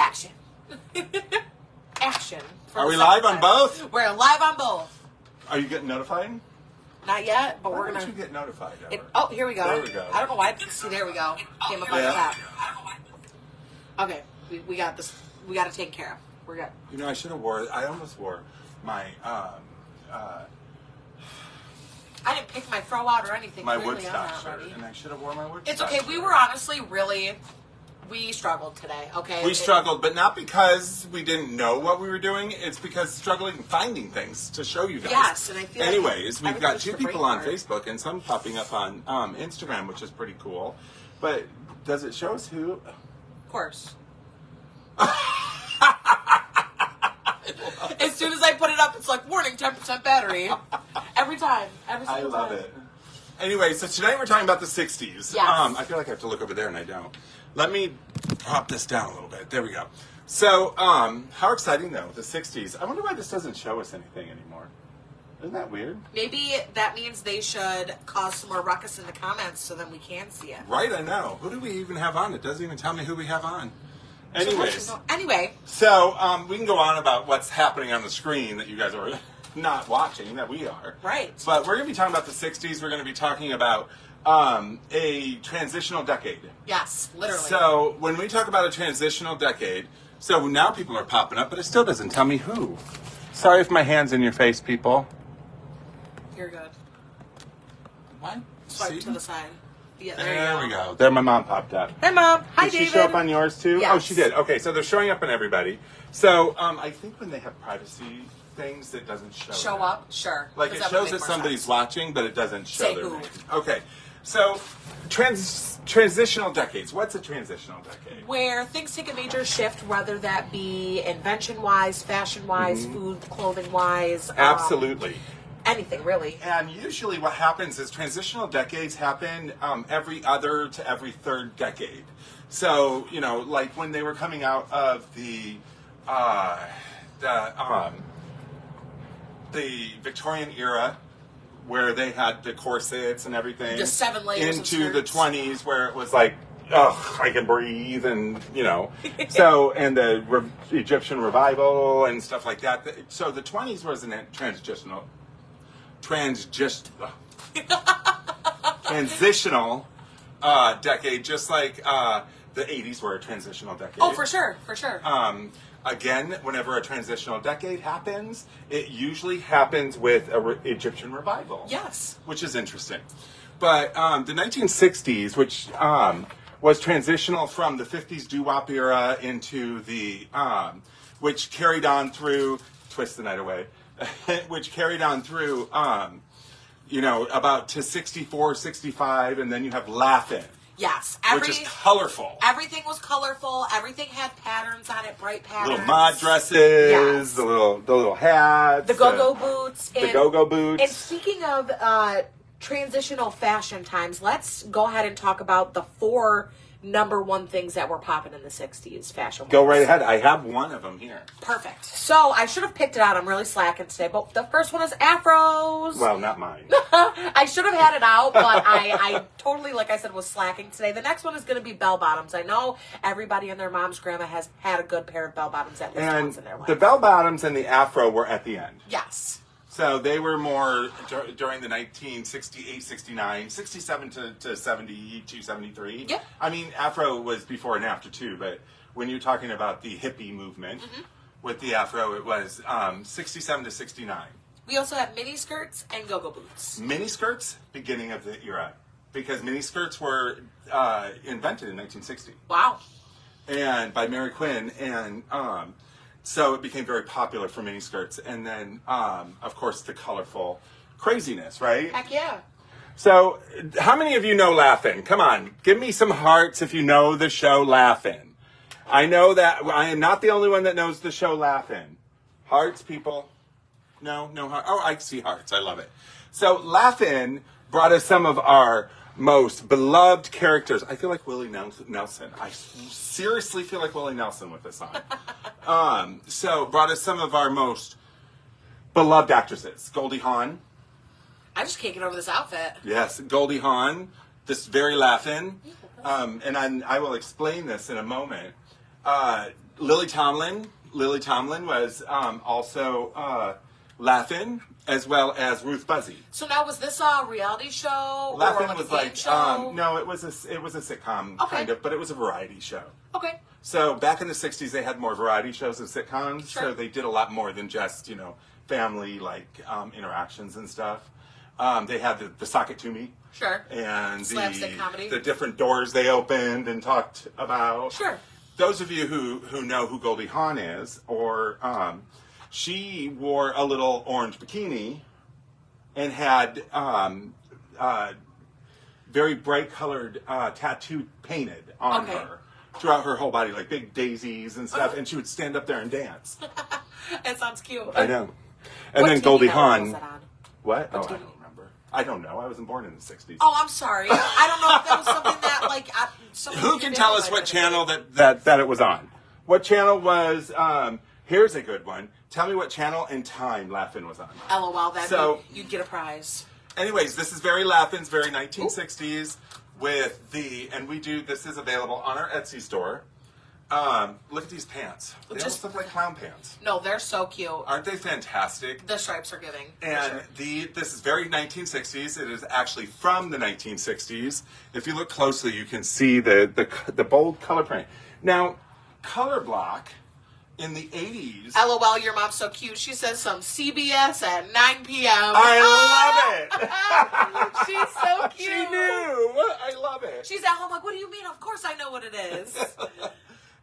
Action. Action. Are we live on both? We're live on both. Are you getting notified? Not yet, but Why we're don't gonna. you get notified? Oh, here we go. There we go. I don't know why. See, there we go. Came up on the top. Okay, we got this. We got it taken care of. We're good. You know, I should have wore. I almost wore my I didn't pick my throw out or anything. my Clearly, Woodstock I'm not shirt, ready. and I should have worn my Woodstock. It's okay. Shirt. We were honestly we struggled today. Okay. We struggled, but not because we didn't know what we were doing. It's because struggling finding things to show you guys. Yes, and I feel. Anyways, like we've got 2 people on part. Facebook and some popping up on Instagram, which is pretty cool. But does it show us who? Of course. As soon as I put it up, it's like, warning, 10% battery. Every time. Every single time. I love it. Anyway, so tonight we're talking about the 60s. Yes. I feel like I have to look over there, and I don't. Let me drop this down a little bit. There we go. So, how exciting, though, the 60s. I wonder why this doesn't show us anything anymore. Isn't that weird? Maybe that means they should cause some more ruckus in the comments so then we can see it. Right, I know. Who do we even have on? It doesn't even tell me who we have on. Anyways. Anyway. So, we can go on about what's happening on the screen that you guys are not watching, that we are. Right. But we're going to be talking about the 60s. We're going to be talking about a transitional decade. Yes, literally. So, when we talk about a transitional decade, so now people are popping up, but it still doesn't tell me who. Sorry if my hand's in your face, people. You're good. What? Swipe See? to the side. Yeah, There we go. There, my mom popped up. Hey, Mom. Hi, Did David. she show up on yours, too? Yes. Oh, she did. Okay, so they're showing up on everybody. So, I think when they have privacy things, it doesn't show them. up? Sure. Like, it shows that somebody's watching, but it doesn't show Say their who. name. Okay, so transitional decades. What's a transitional decade? Where things take a major shift, whether that be invention-wise, fashion-wise, food, clothing-wise. Absolutely. Anything, really. And usually what happens is transitional decades happen every other to every third decade. So, you know, like when they were coming out of the Victorian era, where they had the corsets and everything. The 7 layers into of the skirts. 20s, where it was like, oh, I can breathe, and, you know. So, and the Egyptian revival and stuff like that. So the 20s was an transitional decade, just like the 80s were a transitional decade. Oh, for sure, for sure. Again, whenever a transitional decade happens, it usually happens with an Egyptian revival. Yes. Which is interesting. But the 1960s, which was transitional from the 50s doo-wop era into the, which carried on through, twist the night away, which carried on through, you know, about to 64, 65, and then you have Laugh-In. Yes. Which is colorful. Everything was colorful. Everything had patterns on it, bright patterns. Little mod dresses, Yes. the little hats. The go-go boots. The go-go boots. And speaking of transitional fashion times, let's go ahead and talk about the 4 number 1 things that were popping in the 60s fashion. Go right ahead. I have one of them here. Perfect. So I should have picked it out. I'm really slacking today, but the first one is afros. Well, not mine. I should have had it out, but I totally, like I said, was slacking today. The next one is going to be bell bottoms. I know everybody and their mom's grandma has had a good pair of bell bottoms at least once in their life. The bell bottoms and the afro were at the end. Yes. So they were more during the 1968, 69, 67 to 72, 73. Yep. I mean, afro was before and after too, but when you're talking about the hippie movement with the afro, it was 67 to 69. We also have mini skirts and go-go boots. Mini skirts, beginning of the era, because mini skirts were invented in 1960. Wow. And by Mary Quinn, and so it became very popular for mini skirts, and then of course the colorful craziness, right? Heck yeah. So how many of you know Laugh-In? Come on, give me some hearts if you know the show Laugh-In. I know that I am not the only one that knows the show Laugh-In. Hearts, people? No heart. Oh, I see hearts. I love it. So Laugh-In brought us some of our most beloved characters. I feel like Willie Nelson. I seriously feel like Willie Nelson with this song. So brought us some of our most beloved actresses. Goldie Hawn. I just can't get over this outfit. Yes, Goldie Hawn. This very Laugh-In. And I will explain this in a moment. Lily Tomlin was also Laugh-In, as well as Ruth Buzzy. So now, was this a reality show? Laugh-In or like was a game like show? no, it was a sitcom kind of, but it was a variety show. Okay. So back in the 60s, they had more variety shows and sitcoms, Sure. so they did a lot more than just, family, interactions and stuff. They had the Sock It To Me. Sure. And Slapstick comedy. the different doors they opened and talked about. Sure. Those of you who know who Goldie Hawn is, or she wore a little orange bikini and had very bright colored tattoo painted on her throughout her whole body, like big daisies and stuff, and she would stand up there and dance. It sounds cute. I know. And What then TV Goldie network Hawn. was that on? What? What I TV? don't remember. I don't know. I wasn't born in the 60s. Oh, I'm sorry. I don't know if that was something that, Who can tell us what channel that it was on? What channel was, here's a good one. Tell me what channel and time Laugh-In was on. LOL, you'd get a prize. Anyways, this is very Laugh-In's, very 1960s this is available on our Etsy store. Look at these pants. They almost look like clown pants. No, they're so cute. Aren't they fantastic? The stripes are giving. And this is very 1960s. It is actually from the 1960s. If you look closely, you can see the bold color print. Now, color block in the 80s. LOL, your mom's so cute. She says some CBS at 9 p.m. I love it. She's so cute. She knew. I love it. She's at home like, what do you mean? Of course I know what it is.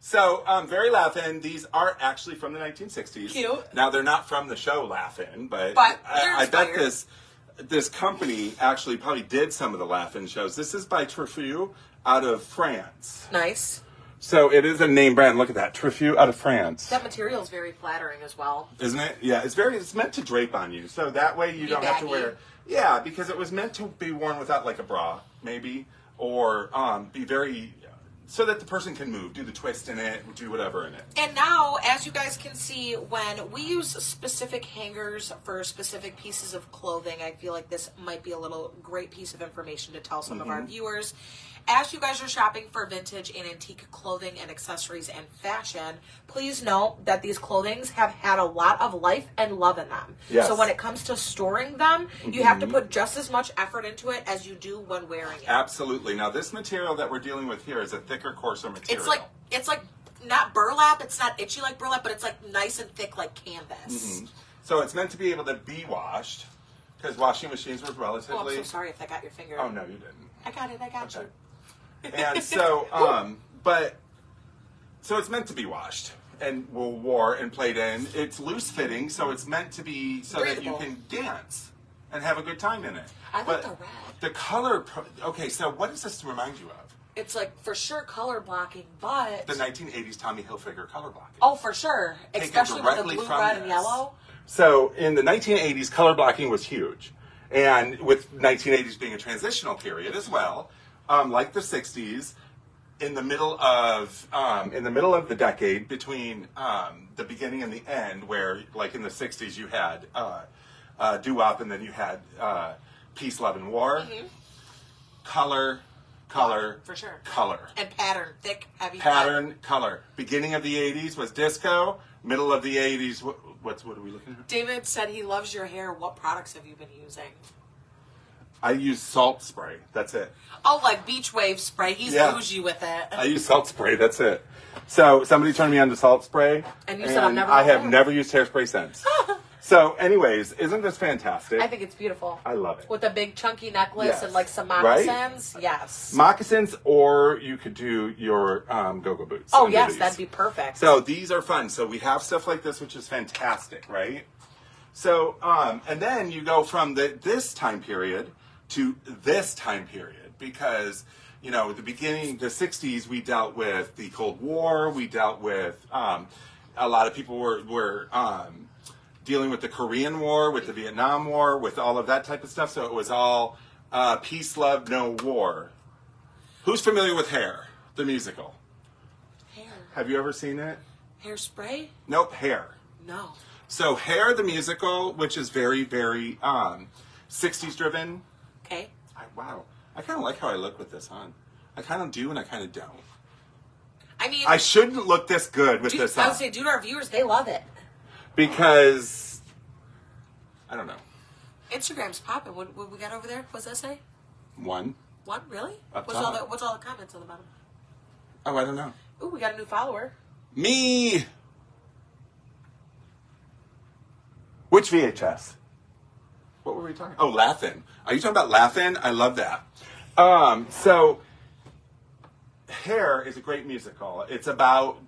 So, very Laugh-In. These are actually from the 1960s. Cute. Now, they're not from the show Laugh-In, but they're I bet inspired. this company actually probably did some of the Laugh-In shows. This is by Truffaut out of France. Nice. So, it is a name brand. Look at that. Truffaut out of France. That material is very flattering as well. Isn't it? Yeah, it's meant to drape on you. So, that way you don't have to wear... Yeah, because it was meant to be worn without like a bra, maybe, or be very... So that the person can move, do the twist in it, do whatever in it. And now, as you guys can see, when we use specific hangers for specific pieces of clothing, I feel like this might be a little great piece of information to tell some of our viewers. As you guys are shopping for vintage and antique clothing and accessories and fashion, please note that these clothings have had a lot of life and love in them. Yes. So when it comes to storing them, you have to put just as much effort into it as you do when wearing it. Absolutely. Now, this material that we're dealing with here is a thicker, coarser material. It's like not burlap, it's not itchy like burlap, but it's like nice and thick like canvas. So it's meant to be able to be washed, because washing machines were relatively... Oh, I'm so sorry if I got your finger. Oh, no, you didn't. I got it, I got you. And so, so it's meant to be washed and wore and played in. It's loose fitting, so it's meant to be so that you can dance and have a good time in it. I like the red. The color, okay, so what does this remind you of? It's like for sure color blocking, but The 1980s Tommy Hilfiger color blocking. oh, for sure, Taken especially with the directly blue, from red, and this. yellow. So in the 1980s, color blocking was huge. And with 1980s being a transitional period as well, like the 60s, in the middle of the decade between the beginning and the end, where like in the 60s you had doo-wop and then you had peace, love, and war, color, for sure, color, and pattern, thick, heavy pattern, color. Beginning of the 80s was disco. Middle of the 80s, what are we looking at? David said he loves your hair. What products have you been using? I use salt spray. That's it. Oh, like beach wave spray. He's bougie with it. I use salt spray. That's it. So somebody turned me on to salt spray, and you said I've never. I have never used hairspray since. So, anyways, isn't this fantastic? I think it's beautiful. I love it. With a big chunky necklace Yes. and like some Right? moccasins. Yes. Moccasins, or you could do your go-go boots. Oh under yes, these. that'd be perfect. So these are fun. So we have stuff like this, which is fantastic, right? So, and then you go from this time period to this time period, because, you know, the beginning, the 60s, we dealt with the Cold War, we dealt with, a lot of people were dealing with the Korean War, with the Vietnam War, with all of that type of stuff, so it was all peace, love, no war. Who's familiar with Hair, the musical? Hair. Have you ever seen it? Hairspray? Nope, Hair. No. So Hair, the musical, which is very, very 60s driven. Okay. Wow. I kind of like how I look with this on. I kind of do and I kind of don't. I mean, I shouldn't look this good with this on. I would say, due to our viewers, they love it. Because, I don't know. Instagram's popping. What we got over there? What's that say? One. One? Really? Up What's top. all the comments on the bottom? Oh, I don't know. Ooh, we got a new follower. Me! Which VHS? What were we talking? Oh, Laugh-In. Are you talking about Laugh-In? I love that. So, Hair is a great musical. It's about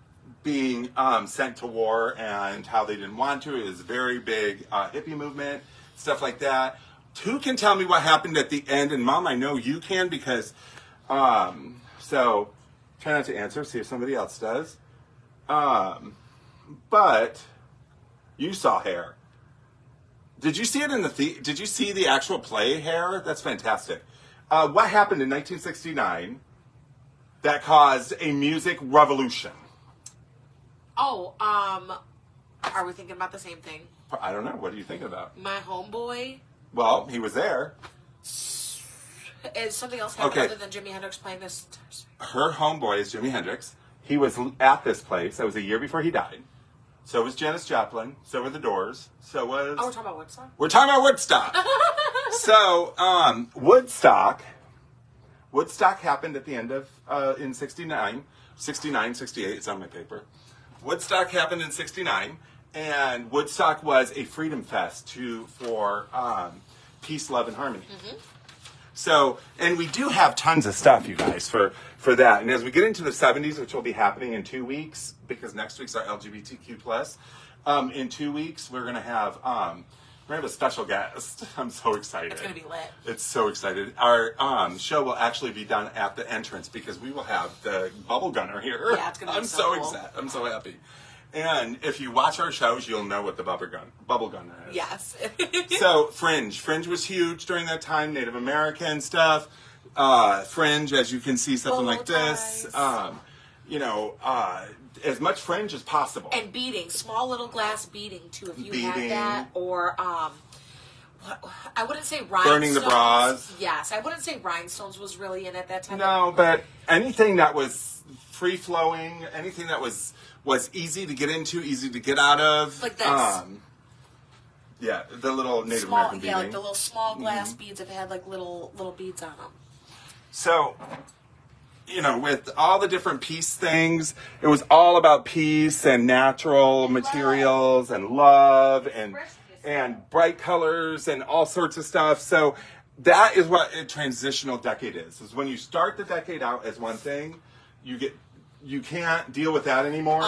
being sent to war and how they didn't want to. It was a very big hippie movement, stuff like that. Who can tell me what happened at the end? And Mom, I know you can because, so try not to answer, see if somebody else does. But you saw Hair. Did you see it in the Did you see the actual play Hair? That's fantastic. What happened in 1969 that caused a music revolution? Oh, are we thinking about the same thing? I don't know. What are you thinking about? My homeboy. Well, he was there. Is something else happening other than Jimi Hendrix playing this? Her homeboy is Jimi Hendrix. He was at this place. That was a year before he died. So was Janis Joplin. So were the Doors. So was... Oh, we're talking about Woodstock? We're talking about Woodstock. So, Woodstock happened at the end of, in 69, 68, it's on my paper. Woodstock happened in 69, and Woodstock was a freedom fest for peace, love, and harmony. Mm-hmm. So, and we do have tons of stuff, you guys, for that. And as we get into the 70s, which will be happening in 2 weeks, because next week's our LGBTQ+, in 2 weeks, we're going to have a special guest. I'm so excited. It's going to be lit. It's so excited. Our show will actually be done at the entrance because we will have the bubble gunner here. Yeah, it's going to be so cool. Excited. I'm so happy. And if you watch our shows, you'll know what the bubble gunner is. Yes. So Fringe was huge during that time. Native American stuff. Fringe, as you can see, something like this. As much Fringe as possible. And beading, small little glass beading too, if you had that, or I wouldn't say rhinestones. Burning the bras. Yes, I wouldn't say rhinestones was really in at that time. No, but anything that was free flowing, anything that was easy to get into, easy to get out of. Like this. Yeah, the little Native American beading. Yeah, like the little small glass beads. If it had like little beads on them. So, with all the different peace things, it was all about peace and natural materials and love and bright colors and all sorts of stuff. So that is what a transitional decade is when you start the decade out as one thing, you can't deal with that anymore.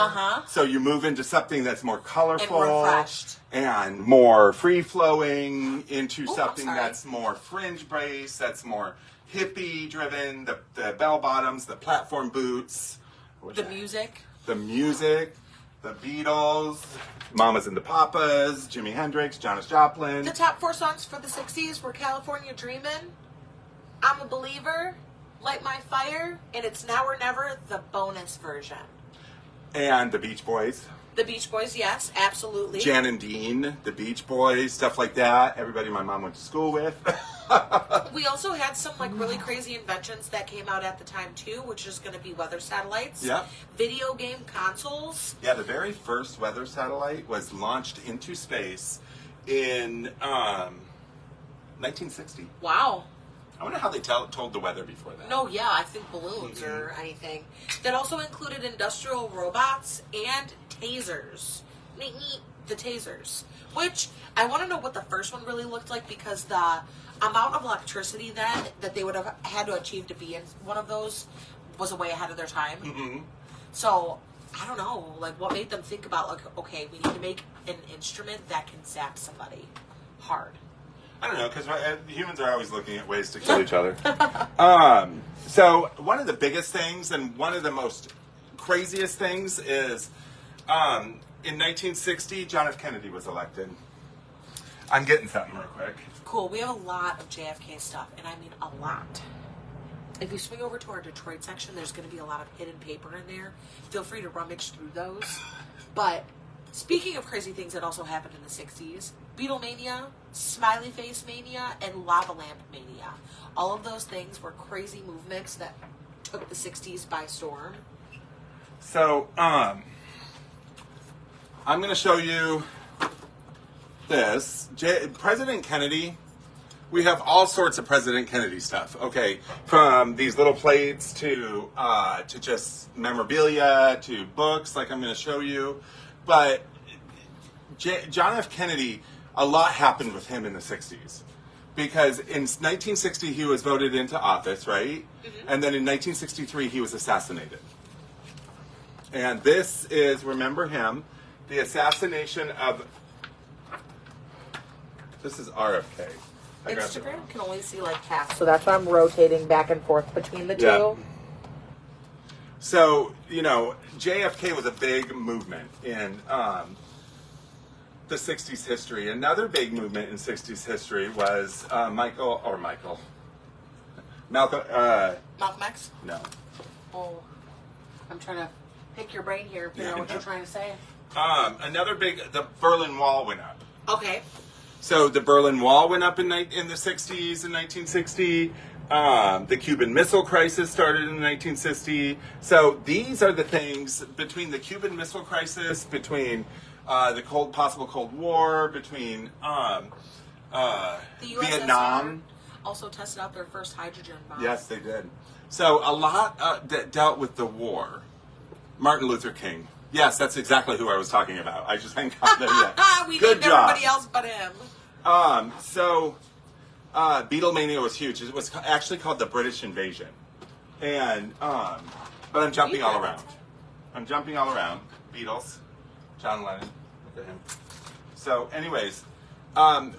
So you move into something that's more colorful and refreshed and more free-flowing into something that's more fringe-based, that's more hippie-driven, the bell-bottoms, the platform boots. The music, the Beatles, Mamas and the Papas, Jimi Hendrix, Janis Joplin. The top 4 songs for the 60s were California Dreamin', I'm a Believer, Light My Fire, and It's Now or Never, the bonus version. And the Beach Boys. The Beach Boys, yes, absolutely. Jan and Dean, the Beach Boys, stuff like that. Everybody my mom went to school with. We also had some really crazy inventions that came out at the time too, which is going to be weather satellites. Yep. Video game consoles. Yeah, the very first weather satellite was launched into space in 1960. Wow. I wonder how they told the weather before that. No, yeah, I think balloons or anything. That also included industrial robots and tasers. The tasers. Which, I want to know what the first one really looked like because the amount of electricity then that they would have had to achieve to be in one of those was way ahead of their time. Mm-hmm. So, I don't know, what made them think about, okay, we need to make an instrument that can zap somebody hard. I don't know, because humans are always looking at ways to kill each other. So one of the biggest things and one of the most craziest things is in 1960, John F. Kennedy was elected. I'm getting something real quick. Cool. We have a lot of JFK stuff, and I mean a lot. If you swing over to our Detroit section, there's going to be a lot of hidden paper in there. Feel free to rummage through those. But speaking of crazy things that also happened in the 60s, Beatlemania, Smiley Face Mania, and Lava Lamp Mania. All of those things were crazy movements that took the 60s by storm. So, I'm going to show you this. President Kennedy, we have all sorts of President Kennedy stuff, okay? From these little plates to just memorabilia to books, like I'm going to show you. But John F. Kennedy, a lot happened with him in the 60s. Because in 1960, he was voted into office, right? Mm-hmm. And then in 1963, he was assassinated. And this is, remember him, the assassination of, this is RFK. Instagram can only see like half, so that's why I'm rotating back and forth between the two. Yeah. So, JFK was a big movement in the 60s history. Another big movement in 60s history was Malcolm X? No. Oh, I'm trying to pick your brain here, figure out what you're trying to say. The Berlin Wall went up. Okay. So the Berlin Wall went up in the 60s, in 1960. The Cuban Missile Crisis started in 1960. So these are the things between the Cuban Missile Crisis, between the possible Cold War, between the Vietnam. Also tested out their first hydrogen bomb. Yes, they did. So a lot that dealt with the war. Martin Luther King. Yes, that's exactly who I was talking about. I just hadn't got there yet. We named everybody else but him. So Beatlemania was huge. It was actually called the British Invasion. And, but I'm jumping all around. Beatles, John Lennon, look at him. So anyways,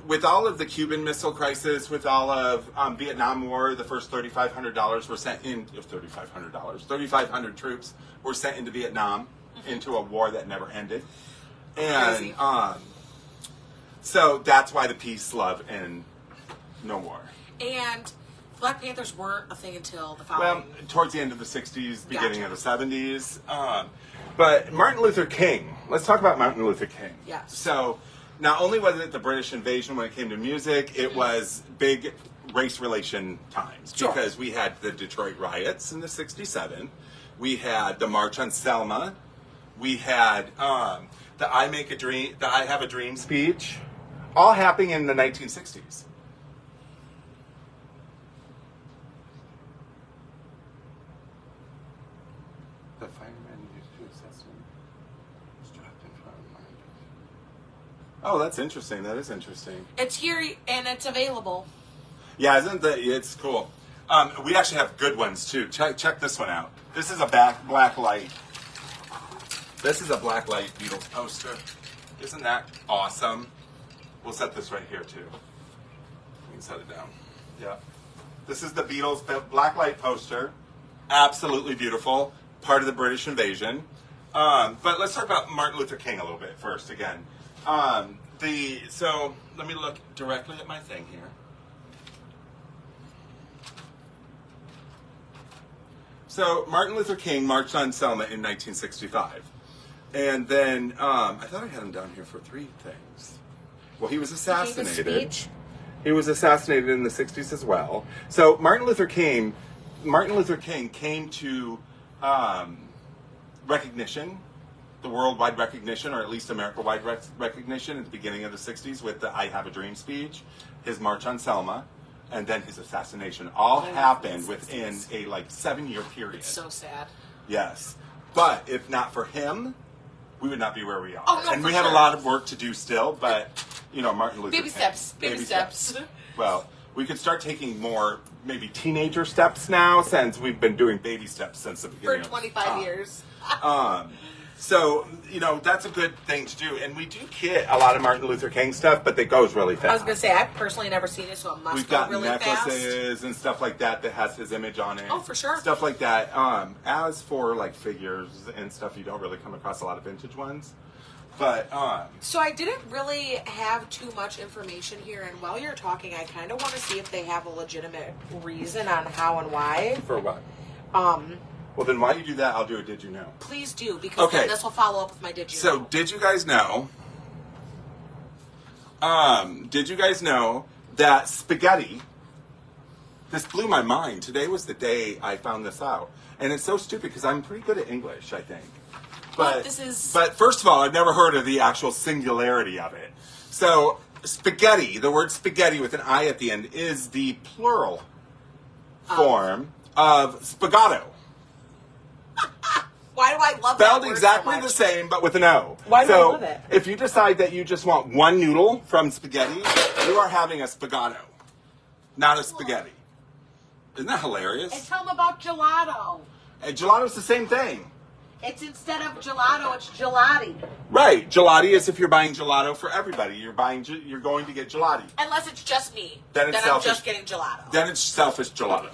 with all of the Cuban Missile Crisis, with all of Vietnam War, the first $3,500 were sent in, 3,500 troops were sent into Vietnam, into a war that never ended. And so that's why the peace, love, and no war. And Black Panthers weren't a thing until the following... Well, towards the end of the 60s, beginning of the 70s. But Martin Luther King, let's talk about Martin Luther King. Yes. So not only was it the British invasion when it came to music, it was big race relation times. Sure. Because we had the Detroit riots in the 67. We had the March on Selma. We had the I Have a Dream speech, all happening in the 1960s. The fireman used to assess him. Strapped in front of mine. Oh, that's interesting. That is interesting. It's here and it's available. Yeah, it's cool. We actually have good ones too. Check this one out. This is a black light. This is a black light Beatles poster. Isn't that awesome? We'll set this right here too. We can set it down. Yeah. This is the Beatles black light poster. Absolutely beautiful. Part of the British invasion. But let's talk about Martin Luther King a little bit first again. So let me look directly at my thing here. So Martin Luther King marched on Selma in 1965. And then, I thought I had him down here for 3 things. Well, he was assassinated. He gave a speech. He was assassinated in the 60s as well. So Martin Luther King came to recognition, the worldwide recognition, or at least America-wide recognition at the beginning of the 60s with the I Have a Dream speech, his March on Selma, and then his assassination. All happened within a 7-year period. It's so sad. Yes. But if not for him, we would not be where we are. Oh, no, and we have a lot of work to do still, but, Martin Luther King. Baby steps. Well, we could start taking more, maybe teenager steps now, since we've been doing baby steps since the beginning. For 25 years. So, that's a good thing to do. And we do get a lot of Martin Luther King stuff, but it goes really fast. I was going to say, I've personally never seen it, so it must go really fast. We've got necklaces and stuff like that has his image on it. Oh, for sure. Stuff like that. As for, figures and stuff, you don't really come across a lot of vintage ones. But, So I didn't really have too much information here, and while you're talking, I kind of want to see if they have a legitimate reason on how and why. For what? Well, then while you do that, I'll do a Did You Know? Please do, because then this will follow up with my Did You Know. So, did you guys know that spaghetti, this blew my mind. Today was the day I found this out. And it's so stupid because I'm pretty good at English, I think. But this is... But first of all, I've never heard of the actual singularity of it. So spaghetti, the word spaghetti with an I at the end, is the plural form of spagato. Why do I love Spelled that word exactly so much? the same, but with an O. Why do I love it? If you decide that you just want one noodle from spaghetti, you are having a spagato, not a spaghetti. Isn't that hilarious? And tell them about gelato. And gelato's the same thing. It's instead of gelato, it's gelati. Right. Gelati is if you're buying gelato for everybody. You're going to get gelati. Unless it's just me. Then it's I'm selfish. just getting gelato. Then it's selfish gelato.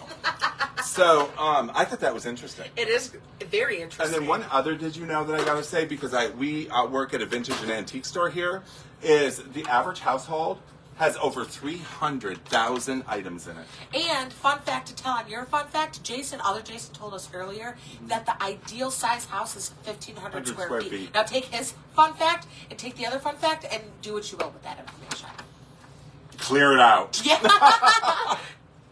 So, I thought that was interesting. It is very interesting. And then one other did you know that I gotta say, because we work at a vintage and antique store here, is the average household has over 300,000 items in it. And fun fact to tell on your fun fact, Jason told us earlier that the ideal size house is 1,500 square feet. Now take his fun fact and take the other fun fact and do what you will with that information. Clear it out. Yeah.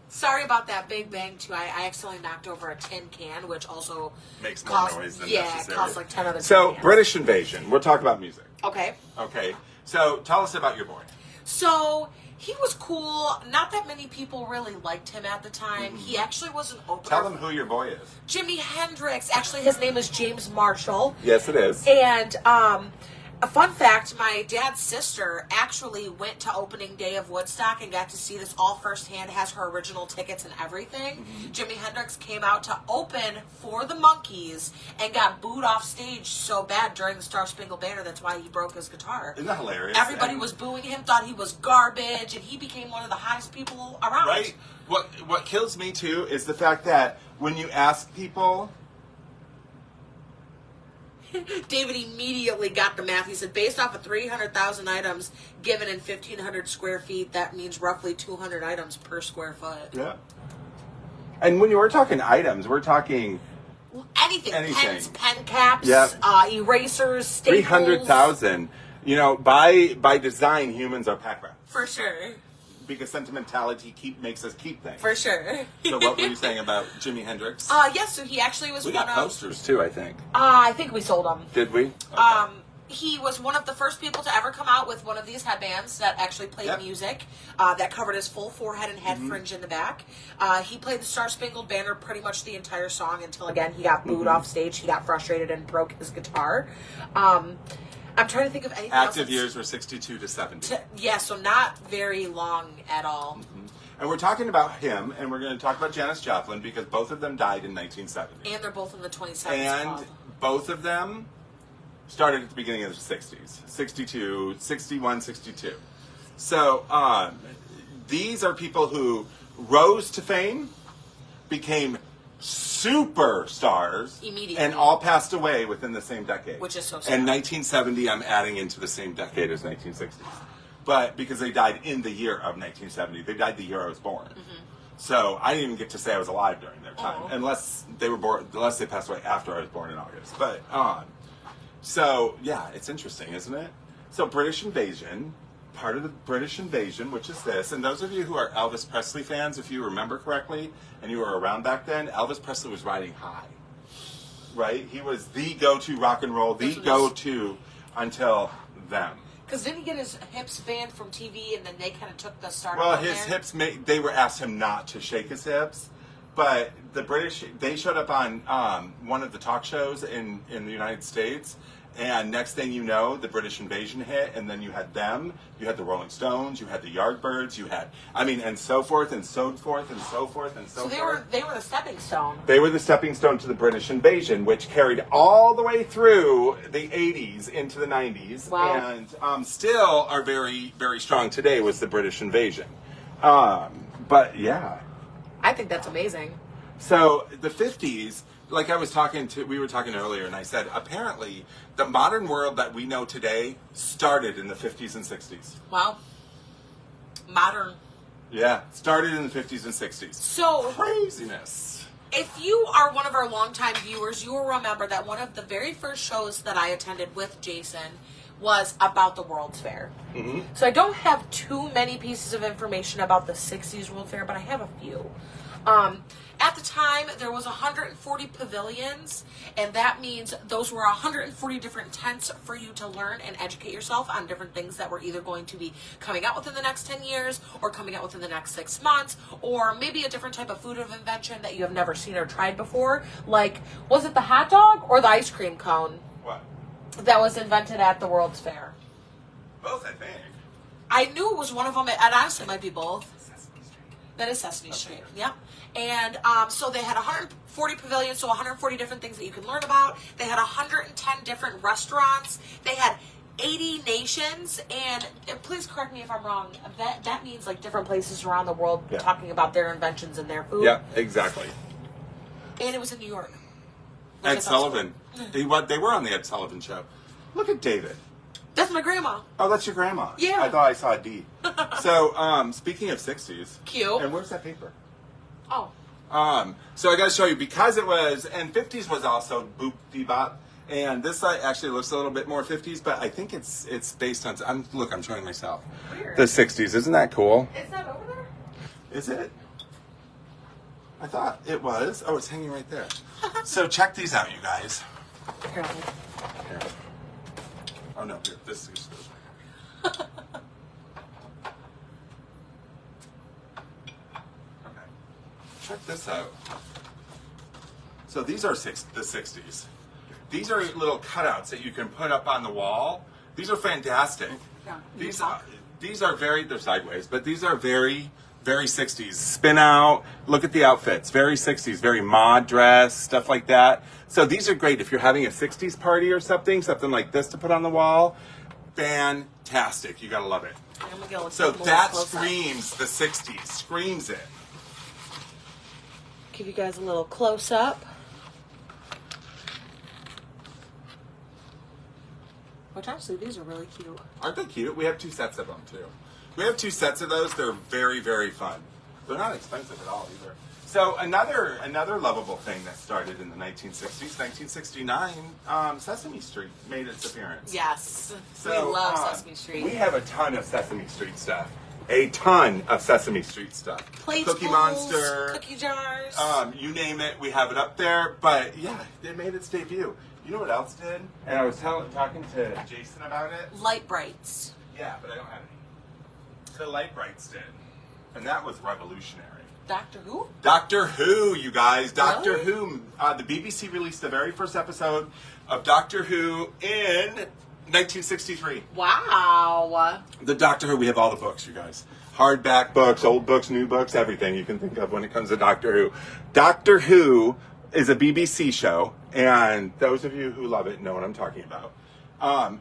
Sorry about that big bang too. I accidentally knocked over a tin can, which also makes more noise than necessary. Yeah, costs like 10 other So, cans. British invasion. We'll talk about music. Okay. Okay. So, tell us about your boy. So he was cool. Not that many people really liked him at the time. He actually was an opener. Tell them who your boy is. Jimi Hendrix. Actually, his name is James Marshall. Yes, it is. And a fun fact, my dad's sister actually went to opening day of Woodstock and got to see this all firsthand, has her original tickets and everything. Jimi Hendrix came out to open for the Monkees and got booed off stage so bad during the Star Spangled Banner, that's why he broke his guitar. Isn't that hilarious? Everybody was booing him, thought he was garbage, and he became one of the hottest people around. Right. What kills me, too, is the fact that when you ask people... David immediately got the math. He said, based off of 300,000 items given in 1,500 square feet, that means roughly 200 items per square foot. Yeah. And when you were talking items, we're talking... Anything. Pens, pen caps, Yep. Erasers, staples. 300,000. You know, by design, humans are pack rats. For sure. Because sentimentality makes us keep things. For sure. So what were you saying about Jimi Hendrix? Yes, so he actually was we one got posters, too, I think. I think we sold them. Did we? Okay. He was one of the first people to ever come out with one of these headbands that actually played music, that covered his full forehead and had fringe in the back. He played the Star Spangled Banner pretty much the entire song until, again, he got booed off stage. He got frustrated and broke his guitar. I'm trying to think of anything else. Active years were 62 to 70. Yeah, so not very long at all. And we're talking about him, and we're going to talk about Janis Joplin, because both of them died in 1970. And they're both in the 27th And club. both of them started at the beginning of the 60s. 62, 61, 62. So these are people who rose to fame, became superstars, immediately, and all passed away within the same decade. Which is so sad. And 1970, I'm adding into the same decade as 1960s. But because they died in the year of 1970, they died the year I was born. So I didn't even get to say I was alive during their time, unless they were born, unless they passed away after I was born in August. But so yeah, it's interesting, isn't it? So British invasion. Part of the British invasion, which is this, and those of you who are Elvis Presley fans, if you remember correctly, and you were around back then, Elvis Presley was riding high, right? He was the go-to rock and roll, the go-to until them. Because didn't he get his hips banned from TV, and then they kind of took the start? Well, his hips, they were asked him not to shake his hips, but the British, they showed up on one of the talk shows in the United States. And next thing you know, the British invasion hit, and then you had them, you had the Rolling Stones, you had the Yardbirds, you had, and so forth, and so forth, and so forth, and so forth. So they were the stepping stone. They were the stepping stone to the British invasion, which carried all the way through the 80s into the 90s. Wow. And still are very, very strong today was the British invasion. But yeah. I think that's amazing. So the 50s, like we were talking earlier, and I said, apparently, the modern world that we know today started in the 50s and 60s. Wow. Modern. Yeah, started in the 50s and 60s. So, craziness. If you are one of our longtime viewers, you will remember that one of the very first shows that I attended with Jason was about the World's Fair. So I don't have too many pieces of information about the 60s World Fair, but I have a few. At the time, there was 140 pavilions, and that means those were 140 different tents for you to learn and educate yourself on different things that were either going to be coming out within the next 10 years or coming out within the next 6 months, or maybe a different type of food of invention that you have never seen or tried before. Like, was it the hot dog or the ice cream cone? What? That was invented at the World's Fair. Both, I think. I knew it was one of them, and honestly, it might be both. Sesame Street. That is Sesame Street, yep. And so they had 140 pavilions, so 140 different things that you could learn about. They had 110 different restaurants. They had 80 nations, and please correct me if I'm wrong. That means like different places around the world talking about their inventions and their food. Yeah, exactly. And it was in New York. Ed Sullivan. They were on the Ed Sullivan show. Look at David. That's my grandma. Oh, that's your grandma. Yeah. I thought I saw a D. So, speaking of 60s. Cute. And where's that paper? Oh. So I got to show you, because it was, and 50s was also boop bebop, and this site actually looks a little bit more 50s, but I think it's based on, I'm showing myself. Weird. The 60s. Isn't that cool? Is that over there? Is it? I thought it was. Oh, it's hanging right there. So check these out, you guys. Here. Here. Oh no, here, this is good. Okay. Check this out. So these are the 60s. These are little cutouts that you can put up on the wall. These are fantastic. Yeah. These are very, they're sideways, but these are very, very 60s. Spin out, look at the outfits. Very 60s, very mod dress, stuff like that. So these are great if you're having a 60s party or something like this to put on the wall. Fantastic. You gotta love it. So that screams the 60s. Screams it. Give you guys a little close up. Which actually, these are really cute. Aren't they cute? We have 2 sets of them too. We have 2 sets of those. They're very, very fun. They're not expensive at all either. So another lovable thing that started in the 1960s, 1969, Sesame Street made its appearance. Yes. So, we love Sesame Street. We have a ton of Sesame Street stuff. A ton of Sesame Street stuff. Plates, Cookie bowls, Monster. cookie jars. You name it, we have it up there. But yeah, it made its debut. You know what else did? And I was talking to Jason about it. Light Brights. Yeah, but I don't have any. The Light Brights did. And that was revolutionary. Doctor Who? Doctor Who, you guys. Doctor Really? Who. The BBC released the very first episode of Doctor Who in 1963. Wow. The Doctor Who, we have all the books, you guys. Hardback books, old books, new books, everything you can think of when it comes to Doctor Who. Doctor Who is a BBC show, and those of you who love it know what I'm talking about.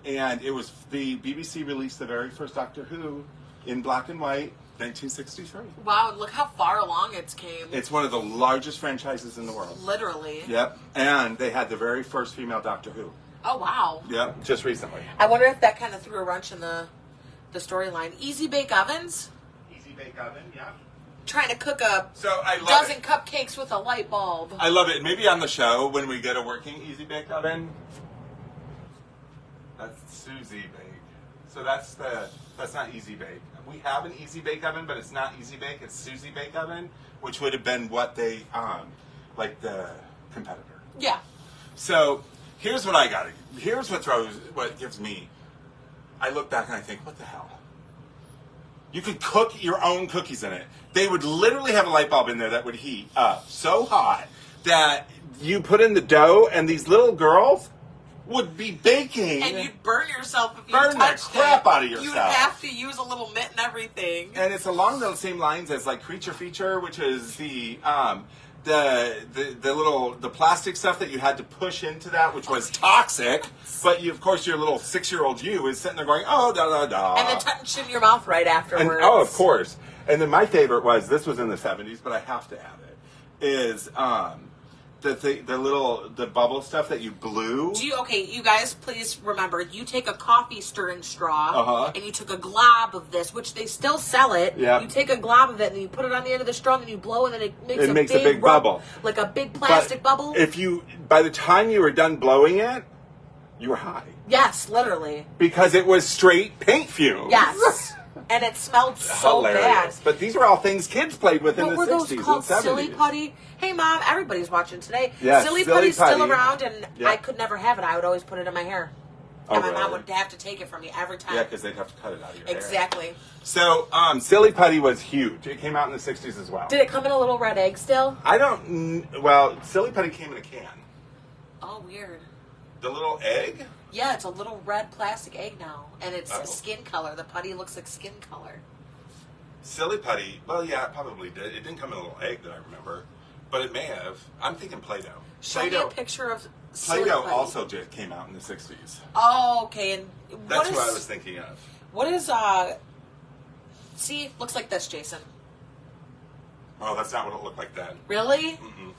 And it was, the BBC released the very first Doctor Who in black and white, 1963. Wow, look how far along it's came. It's one of the largest franchises in the world. Literally. Yep. And they had the very first female Doctor Who. Oh, wow. Yep, just recently. I wonder if that kind of threw a wrench in the storyline. Easy bake ovens? Easy bake oven, yeah. Trying to cook a So I love dozen it. cupcakes with a light bulb. I love it. Maybe on the show, when we get a working Easy Bake Oven, that's Susie Bake. So that's not Easy Bake. We have an Easy Bake Oven, but it's not Easy Bake. It's Susie Bake Oven, which would have been what they, like the competitor. Yeah. So here's what I got. Here's what gives me. I look back and I think, what the hell? You could cook your own cookies in it. They would literally have a light bulb in there that would heat up so hot that you put in the dough and these little girls would be baking. And you'd burn yourself if you Burn the touched crap it. out of yourself. You'd have to use a little mitt and everything. And it's along those same lines as like Creature Feature, which is the plastic stuff that you had to push into that, which was toxic. But you, of course, your little 6-year-old you is sitting there going, oh, da da da. And then touching your mouth right afterwards. And, oh, of course. And then my favorite was, this was in the 70s, but I have to have it, is the bubble stuff that you blew. You guys, please remember, you take a coffee stirring straw, Uh-huh. and you took a glob of this, which they still sell it. Yeah. You take a glob of it, and you put it on the end of the straw, and you blow, and then it makes a big bubble. Like a big plastic bubble. By the time you were done blowing it, you were high. Yes, literally. Because it was straight paint fumes. Yes. And it smelled so hilarious. bad. But these were all things kids played with in the 60s and 70s. What were those called? Silly putty? Hey, Mom, everybody's watching today. Yeah, Silly silly putty's putty. still around, and Yeah. I could never have it. I would always put it in my hair. Oh, And my really? mom would have to take it from me every time. Yeah, because they'd have to cut it out of your hair. Exactly. So, silly putty was huge. It came out in the 60s as well. Did it come in a little red egg still? I don't... Well, silly putty came in a can. Oh, weird. The little egg? Yeah, it's a little red plastic egg now, and it's Oh. skin color. The putty looks like skin color. Silly putty, well, yeah, it probably did. It didn't come in a little egg that I remember, but it may have. I'm thinking Play-Doh. Show me a picture of silly Play-Doh putty. also came out in the 60s. Oh, okay. And That's what I was thinking of. What is see, looks like this, Jason. Oh, that's not what it looked like then. Really? Mm-mm.